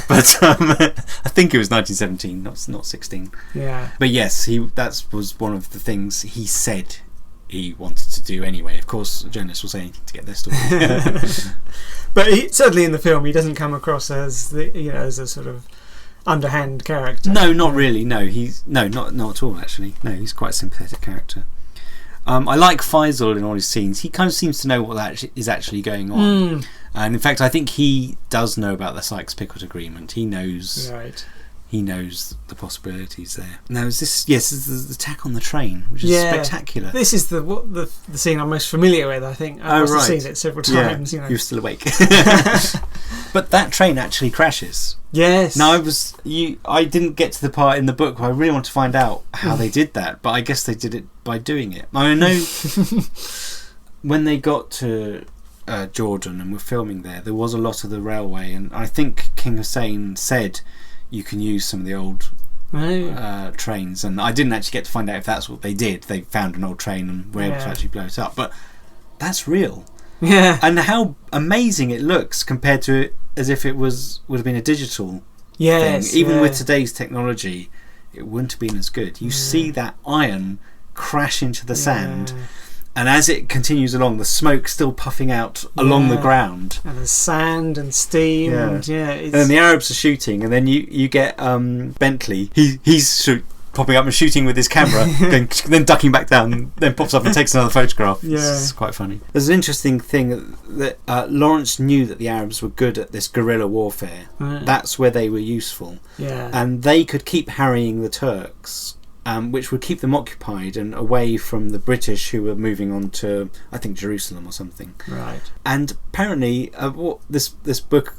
But I think it was 1917, not 16. Yeah. But yes, that was one of the things he said he wanted to do anyway. Of course, journalists will say anything to get their story. But certainly in the film, he doesn't come across as as a sort of underhand character. No, not really. No, not at all. Actually, no, he's quite a sympathetic character. I like Faisal in all his scenes. He kind of seems to know what is actually going on, and in fact, I think he does know about the Sykes-Picot agreement. He knows. Right. He knows the possibilities there. Now, is this the attack on the train, which is spectacular. This is the scene I'm most familiar with, I think. I've seen it several times. You're still awake. But that train actually crashes. Yes. Now, I didn't get to the part in the book where I really want to find out how they did that, but I guess they did it by doing it. I know when they got to Jordan and were filming there was a lot of the railway, and I think King Hussein said you can use some of the old trains, and I didn't actually get to find out if that's what they did. They found an old train and were able to actually blow it up, but that's real. Yeah. And how amazing it looks compared to it as if it would have been a digital thing. Even with today's technology, it wouldn't have been as good. You see that iron crash into the sand, and as it continues along, the smoke still puffing out along the ground, and the sand and steam, and the Arabs are shooting, and then you get Bentley. He's popping up and shooting with his camera, then ducking back down, then pops up and takes another photograph. It's quite funny. There's an interesting thing that Lawrence knew that the Arabs were good at this guerrilla warfare. That's where they were useful, and they could keep harrying the Turks, which would keep them occupied and away from the British, who were moving on to, I think, Jerusalem or something. Right. And apparently, what this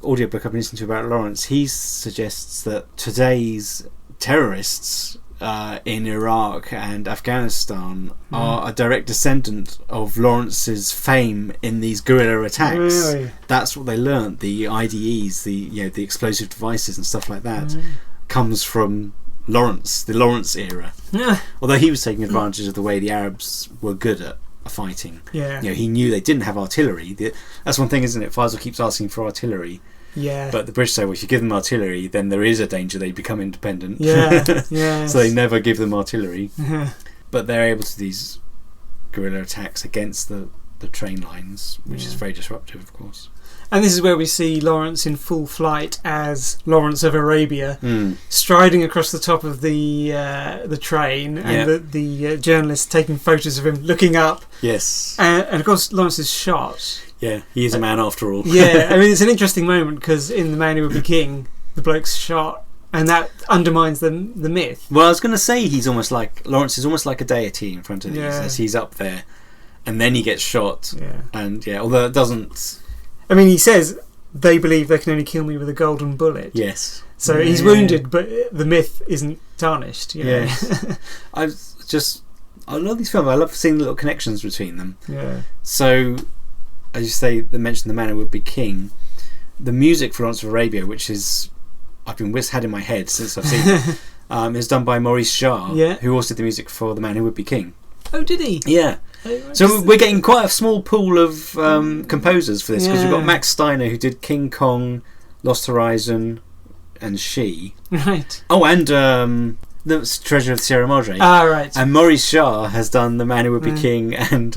audiobook I've been listening to about Lawrence, he suggests that today's terrorists in Iraq and Afghanistan are a direct descendant of Lawrence's fame in these guerrilla attacks. Really? That's what they learnt, the IDEs, the explosive devices and stuff like that. comes from the Lawrence era. Yeah. Although he was taking advantage of the way the Arabs were good at fighting. Yeah. He knew they didn't have artillery. That's one thing, isn't it? Faisal keeps asking for artillery. Yeah. But the British say, well, if you give them artillery, then there is a danger they become independent. Yeah. Yeah. So they never give them artillery. But they're able to do these guerrilla attacks against the train lines, which is very disruptive, of course. And this is where we see Lawrence in full flight as Lawrence of Arabia, striding across the top of the train, and the journalist taking photos of him looking up. Yes. And of course, Lawrence is shot. Yeah, he is a man after all. Yeah, I mean, it's an interesting moment because in The Man Who Would Be King, the bloke's shot, and that undermines the myth. Well, I was going to say Lawrence is almost like a deity in front of these. As he's up there, and then he gets shot. Yeah. And although it doesn't. I mean, he says they believe they can only kill me with a golden bullet. Yes. So he's wounded, but the myth isn't tarnished. Yes. I love these films. I love seeing the little connections between them. Yeah. So, as you say, they mentioned The Man Who Would Be King. The music for Lawrence of Arabia, which is I've been had in my head since I've seen it, is done by Maurice Jarre, who also did the music for The Man Who Would Be King. Oh, did he? Yeah. So we're getting quite a small pool of composers for this, because we've got Max Steiner, who did King Kong, Lost Horizon, and She. Right. Oh, and The Treasure of the Sierra Madre. Ah, right. And Maurice Jarre has done The Man Who Would Be King and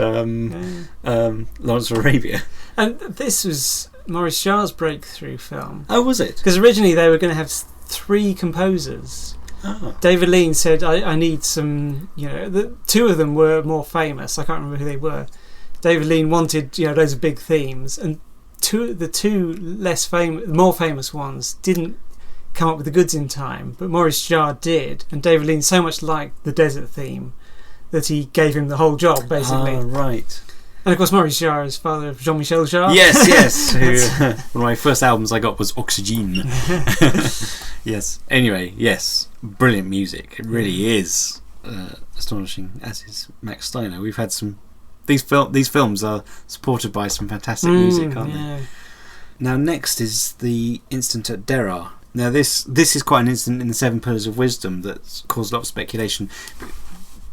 Lawrence of Arabia. And this was Maurice Jarre's breakthrough film. Oh, was it? Because originally they were going to have 3 composers. Oh. David Lean said, I need some, the 2 of them were more famous. I can't remember who they were. David Lean wanted, loads of big themes, and the 2 more famous ones didn't come up with the goods in time, but Maurice Jarre did, and David Lean so much liked the desert theme that he gave him the whole job, basically. Oh, right. And of course, Maurice Jarre is father of Jean-Michel Jarre. Yes. Who, one of my first albums I got was Oxygene. Yes. Anyway, yes. Brilliant music. It really is astonishing, as is Max Steiner. We've had some... These films are supported by some fantastic music, aren't they? Now, next is the incident at Derar. Now, this is quite an incident in the 7 Pillars of Wisdom that's caused a lot of speculation.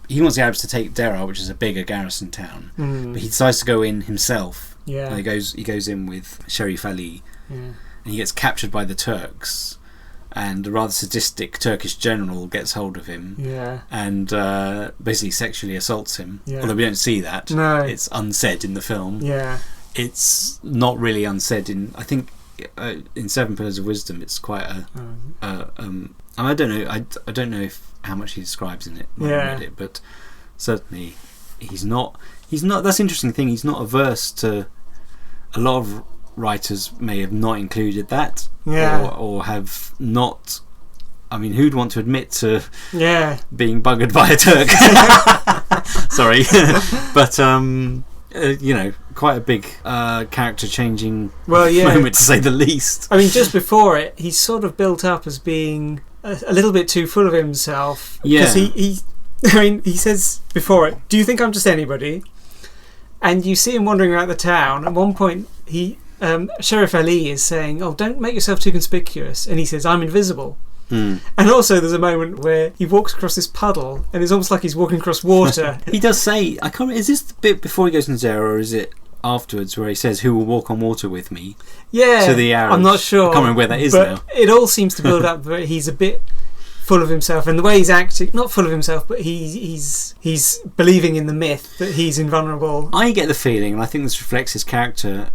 He wants the Arabs to take Derar, which is a bigger garrison town, but he decides to go in himself. Yeah. And he goes in with Sharif Ali, and he gets captured by the Turks, and a rather sadistic Turkish general gets hold of him, and basically sexually assaults him. Although we don't see that. No. It's unsaid in the film. Yeah. It's not really unsaid in, I think, in 7 Pillars of Wisdom. It's quite I don't know. I don't know how much he describes in it. I read it, but certainly he's not. That's an interesting thing. He's not averse to. A lot of writers may have not included that, or have not. I mean, who'd want to admit to being buggered by a Turk? Sorry, but quite a big character-changing moment, to say the least. I mean, just before it, he's sort of built up as being a little bit too full of himself. Because he says before it, "Do you think I'm just anybody?" And you see him wandering around the town. At one point, Sharif Ali is saying, "Oh, don't make yourself too conspicuous," and he says, "I'm invisible." And also there's a moment where he walks across this puddle, and it's almost like he's walking across water. He does say, I can't remember, is this the bit before he goes into Derar, or is it afterwards, where he says, "Who will walk on water with me?" Yeah, to the Arabs. I'm not sure. I can't remember where that is now. It all seems to build up that he's a bit full of himself, and the way he's acting, not full of himself, but he's believing in the myth that he's invulnerable. I get the feeling, and I think this reflects his character,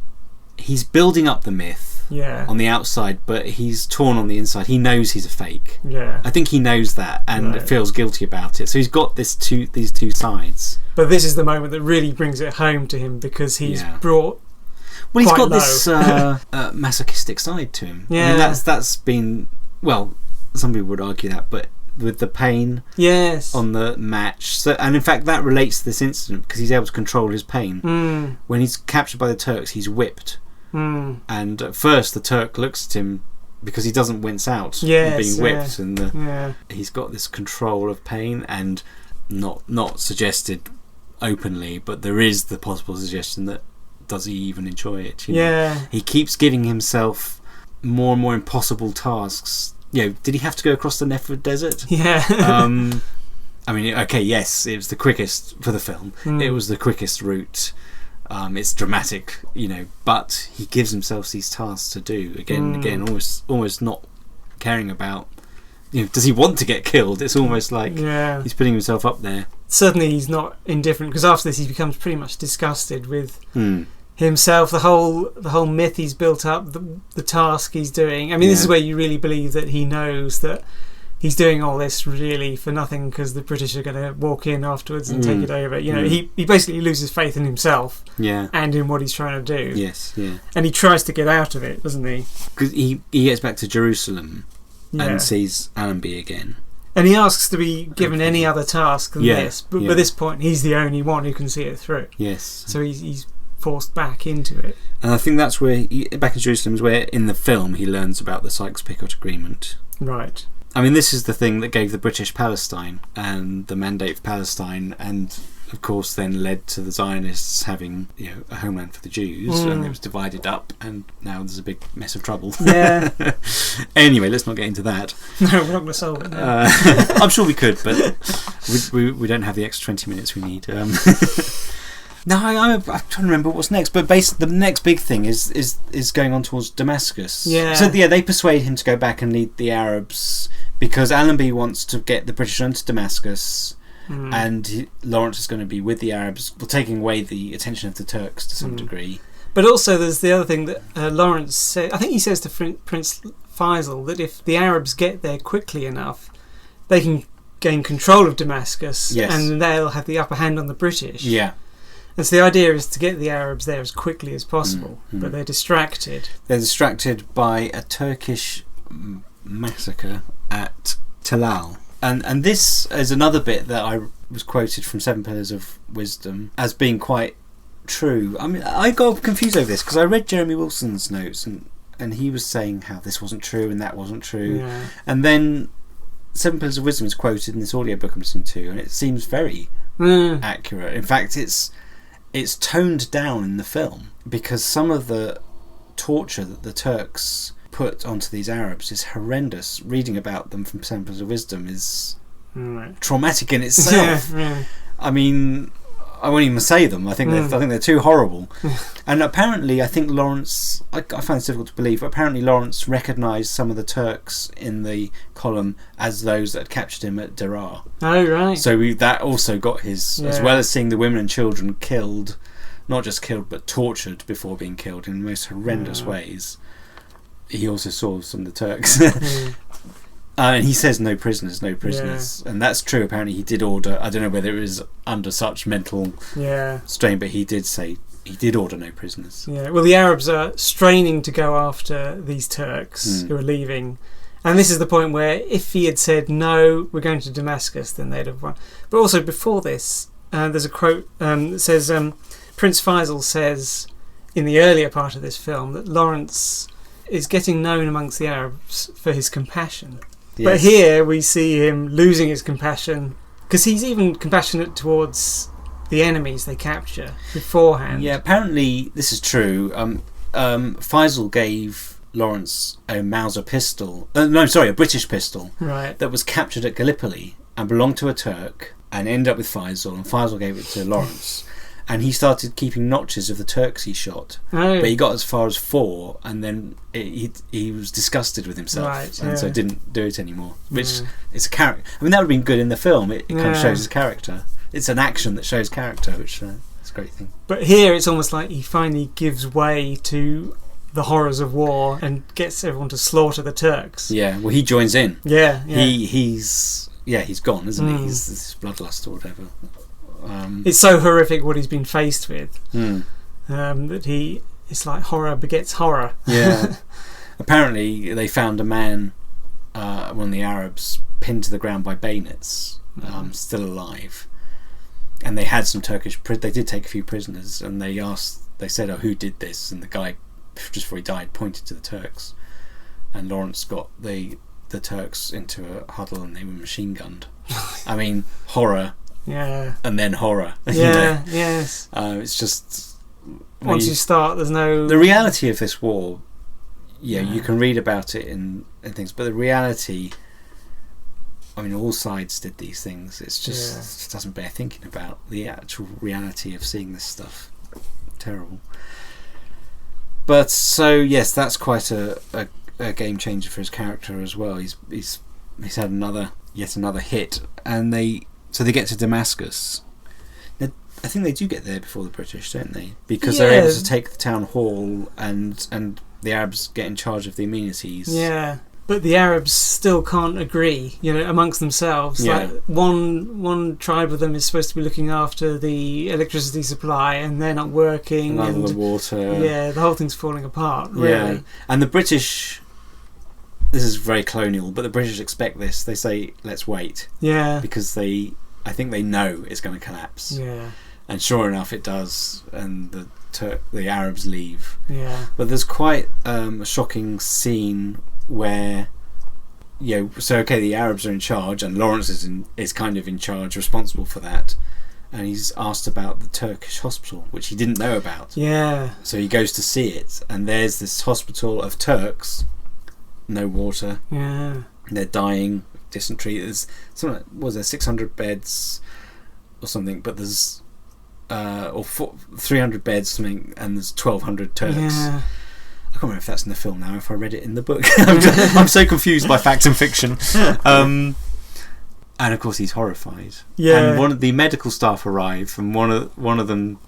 he's building up the myth on the outside, but he's torn on the inside. He knows he's a fake. Yeah, I think he knows that, and feels guilty about it. So he's got these two sides. But this is the moment that really brings it home to him, because he's brought. Well, he's got this masochistic side to him. Yeah, I mean, that's been, well, some people would argue that, but with the pain on the match. So, and in fact, that relates to this incident, because he's able to control his pain. When he's captured by the Turks, he's whipped. And at first the Turk looks at him, because he doesn't wince out being whipped, and he's got this control of pain, and not suggested openly, but there is the possible suggestion that does he even enjoy it? He keeps giving himself more and more impossible tasks did he have to go across the Nefer Desert? Yeah. I mean, okay, yes, it was the quickest for the film. It was the quickest route. It's dramatic, but he gives himself these tasks to do again and again, almost not caring about, does he want to get killed? It's almost like he's putting himself up there. Certainly he's not indifferent, because after this he becomes pretty much disgusted with himself, the whole myth he's built up, the task he's doing. I mean, this is where you really believe that he knows that he's doing all this really for nothing, because the British are going to walk in afterwards and take it over. He basically loses faith in himself and in what he's trying to do. Yes, yeah. And he tries to get out of it, doesn't he? Because he gets back to Jerusalem and sees Allenby again. And he asks to be given any other task than this, but by this point he's the only one who can see it through. Yes. So he's forced back into it. And I think that's where, back in Jerusalem, is where in the film he learns about the Sykes-Picot Agreement. Right. I mean, this is the thing that gave the British Palestine and the mandate for Palestine, and of course then led to the Zionists having a homeland for the Jews, and it was divided up, and now there's a big mess of trouble. Yeah. Anyway, let's not get into that. No, we're not going to solve it now. I'm sure we could, but we don't have the extra 20 minutes we need. No, I'm trying to remember what's next, but basically the next big thing is going on towards Damascus. Yeah. So they persuade him to go back and lead the Arabs, because Allenby wants to get the British onto Damascus, and Lawrence is going to be with the Arabs, taking away the attention of the Turks to some degree. But also there's the other thing that Lawrence said. I think he says to Prince Faisal that if the Arabs get there quickly enough, they can gain control of Damascus, and they'll have the upper hand on the British. Yeah. And so the idea is to get the Arabs there as quickly as possible, but they're distracted. They're distracted by a Turkish massacre at Talal. And this is another bit that I was quoted from Seven Pillars of Wisdom as being quite true. I mean, I got confused over this because I read Jeremy Wilson's notes, and he was saying how this wasn't true and that wasn't true. Yeah. And then Seven Pillars of Wisdom is quoted in this audiobook I'm listening to, and it seems very accurate. In fact, it's toned down in the film, because some of the torture that the Turks put onto these Arabs is horrendous. Reading about them from Seven Pillars of Wisdom is traumatic in itself. Yeah. I mean, I won't even say them. I think they're too horrible. And apparently, I think Lawrence, I find it difficult to believe, but apparently Lawrence recognised some of the Turks in the column as those that had captured him at Daraa. Oh, right. So that also got his, as well as seeing the women and children killed, not just killed, but tortured before being killed in the most horrendous ways. He also saw some of the Turks. And he says no prisoners. And that's true. Apparently he did order, I don't know whether it was under such mental strain, but he did say he did order no prisoners. Yeah, well, the Arabs are straining to go after these Turks who are leaving. And this is the point where if he had said, no, we're going to Damascus, then they'd have won. But also before this, there's a quote that says, Prince Faisal says in the earlier part of this film that Lawrence is getting known amongst the Arabs for his compassion. Yes. But here we see him losing his compassion, because he's even compassionate towards the enemies they capture beforehand. Yeah, apparently this is true. Faisal gave Lawrence a Mauser pistol. A British pistol. Right. That was captured at Gallipoli and belonged to a Turk and ended up with Faisal, and Faisal gave it to Lawrence. And he started keeping notches of the Turks he shot. Oh. But he got as far as 4, and then he was disgusted with himself, so didn't do it anymore. Which is a character. I mean, that would have been good in the film. It kind of shows his character. It's an action that shows character, which is a great thing. But here it's almost like he finally gives way to the horrors of war and gets everyone to slaughter the Turks. Yeah, well, he joins in. Yeah. He's gone, isn't he? He's this bloodlust or whatever. It's so horrific what he's been faced with that it's like horror begets horror. Yeah. Apparently they found a man, one of the Arabs, pinned to the ground by bayonets, still alive, and they had some Turkish they did take a few prisoners, and they said, who did this? And the guy, just before he died, pointed to the Turks, and Lawrence got the Turks into a huddle and they were machine gunned. I mean, horror. Yeah. And then horror. Yeah, yes. It's just... Once you start, there's no... The reality of this war, you can read about it in things, but the reality, I mean, all sides did these things. It's just it doesn't bear thinking about the actual reality of seeing this stuff. Terrible. But so yes, that's quite a game changer for his character as well. He's had yet another hit, and they get to Damascus. Now, I think they do get there before the British, don't they? Because they're able to take the town hall, and the Arabs get in charge of the amenities. Yeah. But the Arabs still can't agree, amongst themselves. Yeah. Like one tribe of them is supposed to be looking after the electricity supply, and they're not working. And the water. Yeah, the whole thing's falling apart. Really. Yeah, and the British. This is very colonial, but the British expect this. They say, "Let's wait." Yeah. Because I think they know it's going to collapse. Yeah. And sure enough, it does, and the Arabs leave. Yeah. But there's quite a shocking scene where, the Arabs are in charge, and Lawrence is kind of in charge, responsible for that, and he's asked about the Turkish hospital, which he didn't know about. Yeah. So he goes to see it, and there's this hospital of Turks, no water. Yeah. They're dying, dysentery. There's 600 beds or something, but there's 300 beds something, and there's 1,200 Turks. Yeah. I can't remember if that's in the film now, if I read it in the book. I'm so confused by fact and fiction. And of course he's horrified. Yeah. And one of the medical staff arrive, and one of them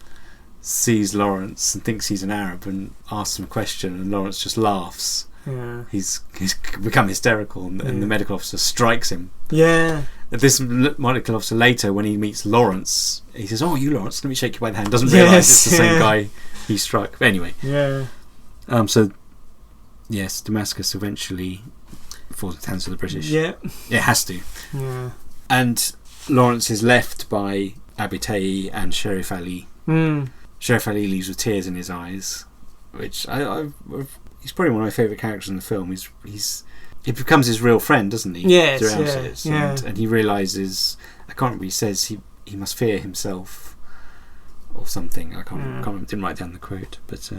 sees Lawrence and thinks he's an Arab and asks him a question, and Lawrence just laughs. Yeah. He's become hysterical, and the medical officer strikes him. Yeah. This medical officer later, when he meets Lawrence, he says, "Oh, you Lawrence, let me shake you by the hand." Doesn't realise it's the same guy he struck. But anyway. Yeah. So, yes, Damascus eventually falls into the hands of the British. Yeah. It has to. Yeah. And Lawrence is left by Abitei and Sharif Ali. Sharif Ali leaves with tears in his eyes, which he's probably one of my favourite characters in the film. He becomes his real friend, doesn't he? Yes, throughout yeah, it. yeah. And he realises, I can't remember, he says he must fear himself or something. I can't remember, didn't write down the quote, but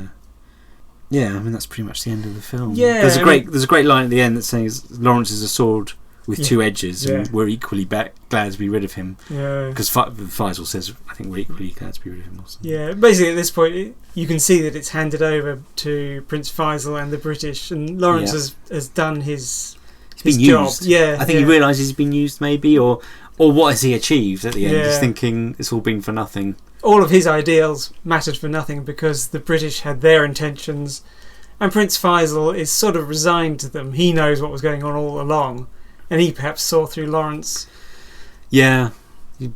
yeah, I mean that's pretty much the end of the film. Yeah, there's a great line at the end that says Lawrence is a sword with two edges, and we're equally glad to be rid of him. Yeah, because Faisal says, I think we're equally glad to be rid of him. Also. Yeah, basically at this point you can see that it's handed over to Prince Faisal and the British, and Lawrence has done his job. Used. Yeah, I think he realises he's been used, maybe, or what has he achieved at the end? He's thinking it's all been for nothing. All of his ideals mattered for nothing because the British had their intentions, and Prince Faisal is sort of resigned to them. He knows what was going on all along, and he perhaps saw through Lawrence. Yeah,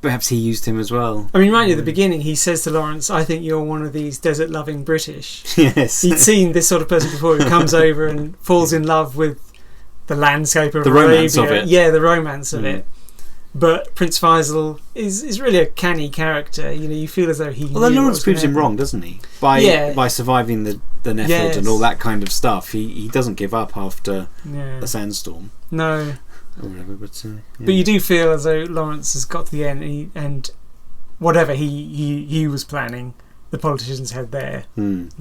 perhaps he used him as well. I mean, right at the beginning, he says to Lawrence, "I think you're one of these desert-loving British." Yes. He'd seen this sort of person before who comes over and falls in love with the landscape of the Arabia. romance of it. Yeah, the romance of it. But Prince Faisal is really a canny character. You feel as though he. Although Lawrence proves him wrong, doesn't he? By surviving the Nephid and all that kind of stuff, he doesn't give up after a sandstorm. No. Or whatever, but you do feel as though Lawrence has got to the end, and whatever he was planning, the politicians had their plan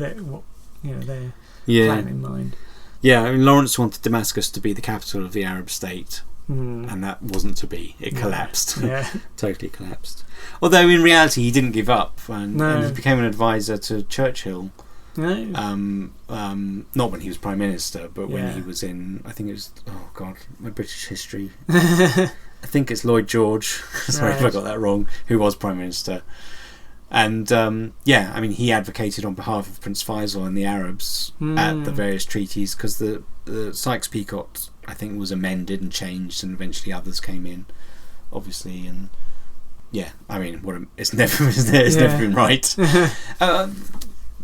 in mind. Yeah, I mean, Lawrence wanted Damascus to be the capital of the Arab state. And that wasn't to be. It collapsed. Yeah. Totally collapsed. Although in reality he didn't give up, and he became an advisor to Churchill. No. Not when he was Prime Minister, but when he was in, I think it was, oh god, my British history. I think it's Lloyd George. Sorry if I got that wrong. Who was Prime Minister. And I mean, he advocated on behalf of Prince Faisal and the Arabs at the various treaties, because the Sykes Peacock, I think, was amended and changed, and eventually others came in, obviously. And I mean, it's never been right.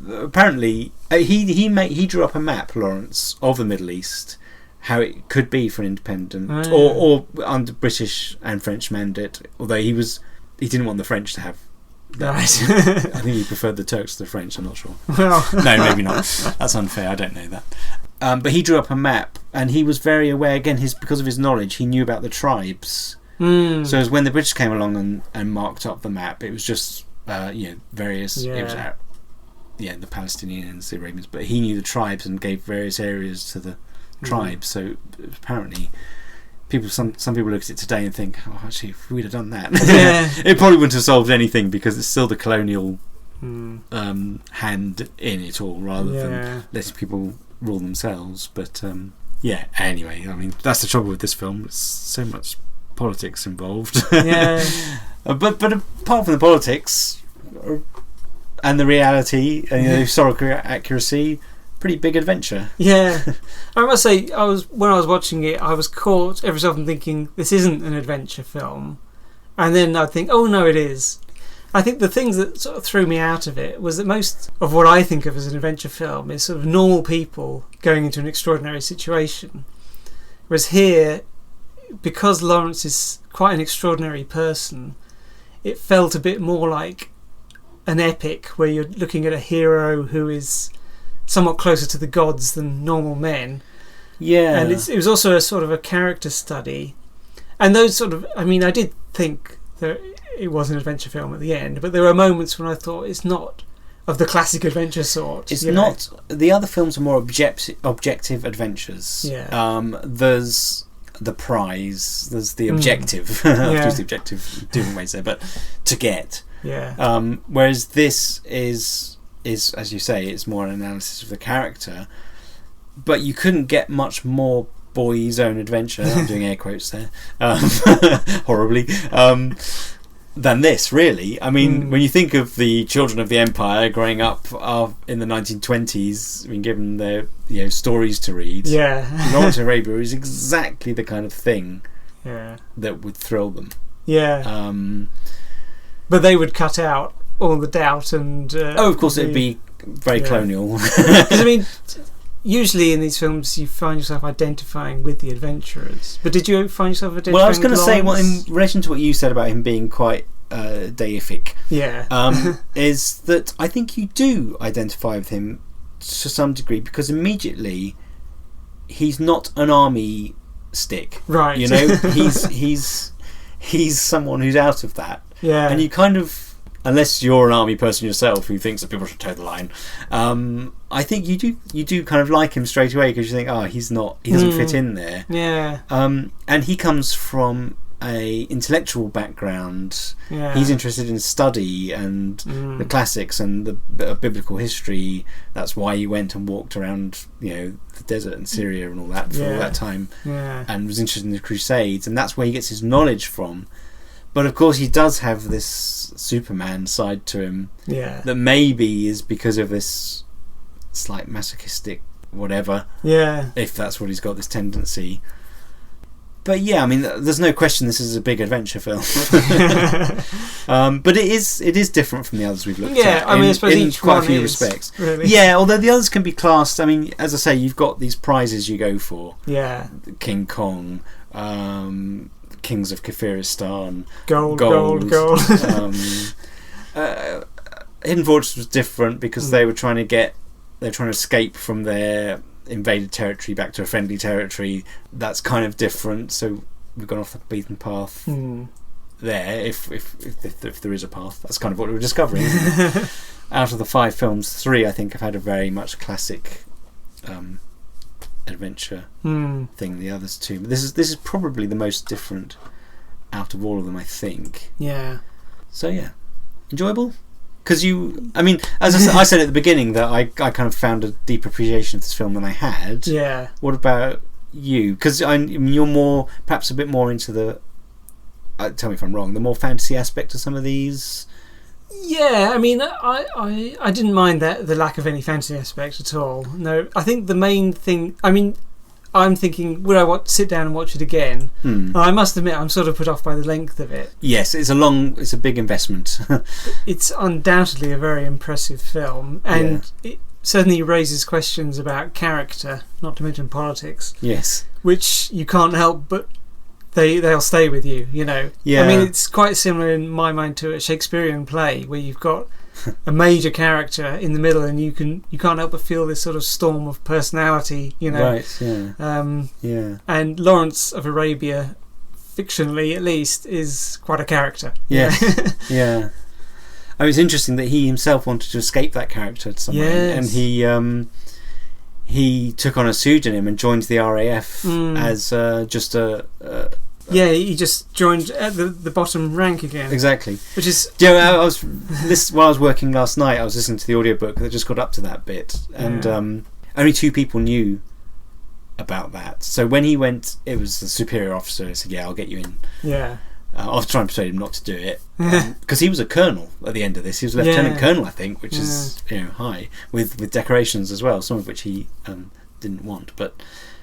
Apparently, he drew up a map, Lawrence, of the Middle East, how it could be for an independent or under British and French mandate. Although he didn't want the French to have. Right. I think he preferred the Turks to the French. I'm not sure. Well. No, maybe not. That's unfair. I don't know that. But he drew up a map, and he was very aware. Again, because of his knowledge, he knew about the tribes. So as when the British came along and marked up the map, it was just various. It was the Palestinians, the Arabians, but he knew the tribes and gave various areas to the tribes. So apparently, some people look at it today and think, oh, actually, if we'd have done that, it probably wouldn't have solved anything, because it's still the colonial hand in it all, rather than letting people rule themselves. But anyway, I mean, that's the trouble with this film. It's so much politics involved. But apart from the politics and the reality and the historical accuracy, pretty big adventure. I must say, when I was watching it, I was caught every so often thinking, this isn't an adventure film, and then I'd think, oh no, it is. I think the things that sort of threw me out of it was that most of what I think of as an adventure film is sort of normal people going into an extraordinary situation, whereas here, because Lawrence is quite an extraordinary person, it felt a bit more like an epic where you're looking at a hero who is somewhat closer to the gods than normal men. And it was also a sort of a character study. And those sort of, I mean, I did think that it was an adventure film at the end, but there were moments when I thought it's not of the classic adventure sort. It's not. The other films are more objective adventures. There's the prize, there's the objective. I've used the objective different ways there, but to get. Whereas this is, as you say, it's more an analysis of the character, but you couldn't get much more boy's own adventure, I'm doing air quotes there, horribly, than this, really. I mean, when you think of the children of the Empire growing up in the 1920s, I mean, given their stories to read, Lawrence of Arabia is exactly the kind of thing that would thrill them. But they would cut out all the doubt and... of course, it'd be very colonial. Because, I mean, usually in these films you find yourself identifying with the adventurers. But did you find yourself identifying with Well, I was going to say, Lawrence? in relation to what you said about him being quite deific, is that I think you do identify with him to some degree, because immediately he's not an army stick. Right. He's someone who's out of that. And you kind of, unless you're an army person yourself who thinks that people should toe the line, I think you do kind of like him straight away, because you think, he doesn't fit in there. And he comes from a intellectual background. He's interested in study and the classics and the biblical history. That's why he went and walked around the desert in Syria and all that for all that time, and was interested in the Crusades, and that's where he gets his knowledge from. But of course he does have this Superman side to him that maybe is because of this slight masochistic whatever, if that's what he's got, this tendency. But I mean, there's no question this is a big adventure film. But it is different from the others we've looked at. I mean, I suppose in each quite one a few is, respects. Really. Although the others can be classed. I mean, as I say, you've got these prizes you go for. King Kong, Kings of Kafiristan, Gold. Hidden Fortress was different because they were trying to escape from their invaded territory back to a friendly territory. That's kind of different, so we've gone off the beaten path there, if there is a path. That's kind of what we were discovering. Out of the 5 films, 3 I think have had a very much classic adventure thing. The others 2, but this is probably the most different out of all of them, I think. So enjoyable, because I mean, as I said at the beginning, that I kind of found a deep appreciation of this film than I had. What about you? Because I mean, you're perhaps a bit more into the tell me if I'm wrong, the more fantasy aspect of some of these. I mean, I didn't mind the lack of any fantasy aspect at all. No, I think the main thing, I mean, I'm thinking, would I sit down and watch it again? I must admit, I'm sort of put off by the length of it. Yes, it's a big investment. It's undoubtedly a very impressive film, and it certainly raises questions about character, not to mention politics. Which you can't help but they'll stay with you, I mean, it's quite similar in my mind to a Shakespearean play where you've got a major character in the middle, and you can't help but feel this sort of storm of personality, And Lawrence of Arabia, fictionally at least, is quite a character. it was interesting that he himself wanted to escape that character to some way, and he took on a pseudonym and joined the RAF as just a. He just joined at the bottom rank again. Exactly. Which is... Yeah, while I was working last night, I was listening to the audiobook that just got up to that bit. And only 2 people knew about that. So when he went, it was the superior officer who said, I'll get you in. Yeah. I was trying to persuade him not to do it. Because he was a colonel at the end of this. He was a lieutenant colonel, I think, which is high, with decorations as well, some of which he didn't want. But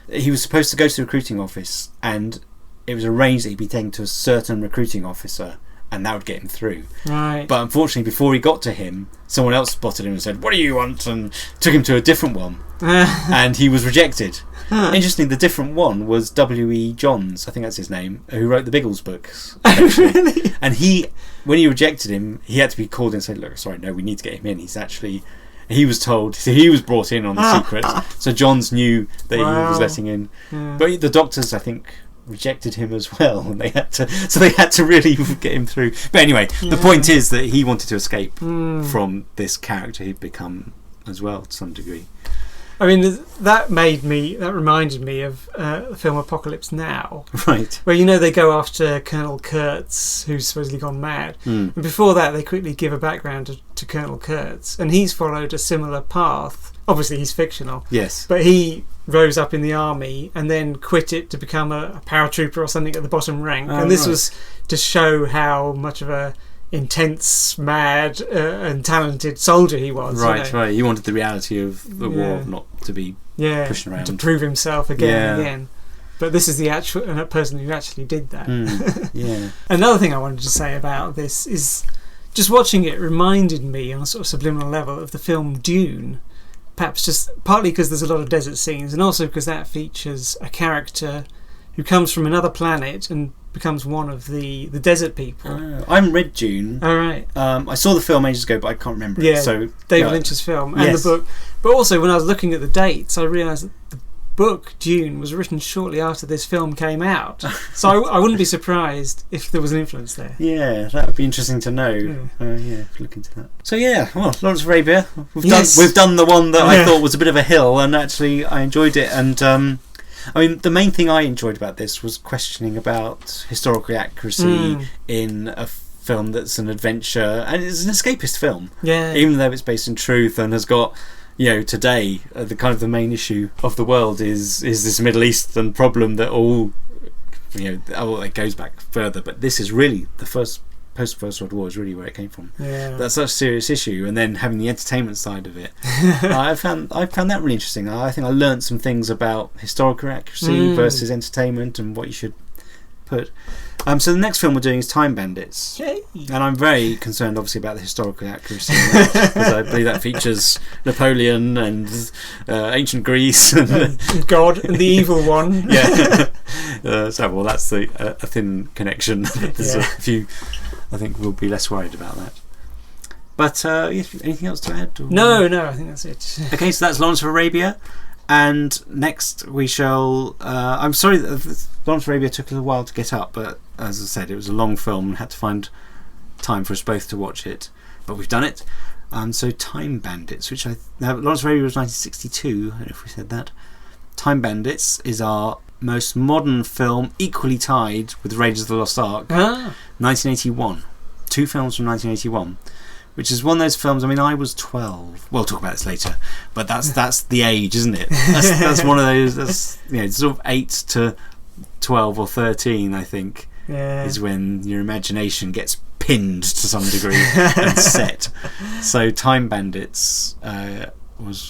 he was supposed to go to the recruiting office, and it was arranged that he'd be taken to a certain recruiting officer, and that would get him through. Right. But unfortunately, before he got to him, someone else spotted him and said, "What do you want?" and took him to a different one. And he was rejected. Interestingly, the different one was W.E. Johns, I think that's his name, who wrote the Biggles books. Really? And when he rejected him, he had to be called in and said, "Look, sorry, no, we need to get him in. He was told, so he was brought in on the secret." So Johns knew that he was letting in. But the doctors, I think, rejected him as well, and they had to really get him through. But anyway, the point is that he wanted to escape from this character he'd become as well to some degree. I mean, that reminded me of the film Apocalypse Now, right? Where they go after Colonel Kurtz, who's supposedly gone mad, and before that they quickly give a background to Colonel Kurtz, and he's followed a similar path. Obviously, he's fictional. Yes, but he rose up in the army and then quit it to become a paratrooper or something at the bottom rank, and this was to show how much of a intense, mad, and talented soldier he was. Right. He wanted the reality of the war, not to be pushing around, to prove himself again and again. But this is the actual person who actually did that. Another thing I wanted to say about this is just watching it reminded me on a sort of subliminal level of the film Dune. Perhaps just partly because there's a lot of desert scenes, and also because that features a character who comes from another planet and becomes one of the desert people. I haven't read Dune. All right. I saw the film ages ago, but I can't remember it. So David Lynch's film and the book. But also, when I was looking at the dates, I realised that the book Dune was written shortly after this film came out. So I wouldn't be surprised if there was an influence there. Yeah, that would be interesting to know. Look into that. So Lawrence of Arabia. We've done the one that I thought was a bit of a hill, and actually I enjoyed it. And I mean, the main thing I enjoyed about this was questioning about historical accuracy in a film that's an adventure, and it's an escapist film. Yeah. Even though it's based in truth and has got, today the main issue of the world is this Middle Eastern problem that it goes back further, but this is really the first post-First World War is really where it came from. Yeah. That's such a serious issue, and then having the entertainment side of it, I found that really interesting. I think I learned some things about historical accuracy versus entertainment and what you should put. So the next film we're doing is Time Bandits. Yay. And I'm very concerned obviously about the historical accuracy because I believe that features Napoleon and ancient Greece and God and the evil one. That's a thin connection. There's a few, I think we'll be less worried about that. But anything else to add? Or? No, I think that's it. Okay, so that's Lawrence of Arabia. And next we shall... I'm sorry that Lawrence of Arabia took a while to get up, but as I said, it was a long film and had to find time for us both to watch it. But we've done it. So Time Bandits, which Lawrence of Arabia was 1962, I don't know if we said that. Time Bandits is our most modern film, equally tied with Raiders of the Lost Ark, 1981. 2 films from 1981. Which is one of those films. I mean, I was 12. We'll talk about this later, but that's the age, isn't it? That's one of those. That's sort of 8 to 12 or 13. I think is when your imagination gets pinned to some degree and set. So, Time Bandits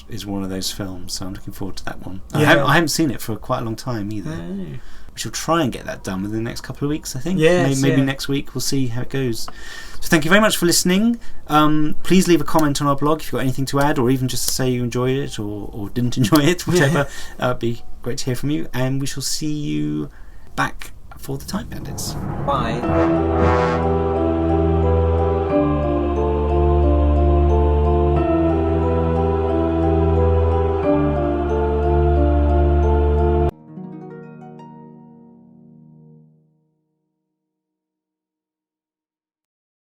is one of those films. So I'm looking forward to that one. I haven't seen it for quite a long time either. We shall try and get that done within the next couple of weeks, I think. Maybe next week. We'll see how it goes. So thank you very much for listening. Please leave a comment on our blog if you've got anything to add, or even just to say you enjoyed it or didn't enjoy it, whatever. It'd be great to hear from you, and we shall see you back for the Time Bandits. Bye.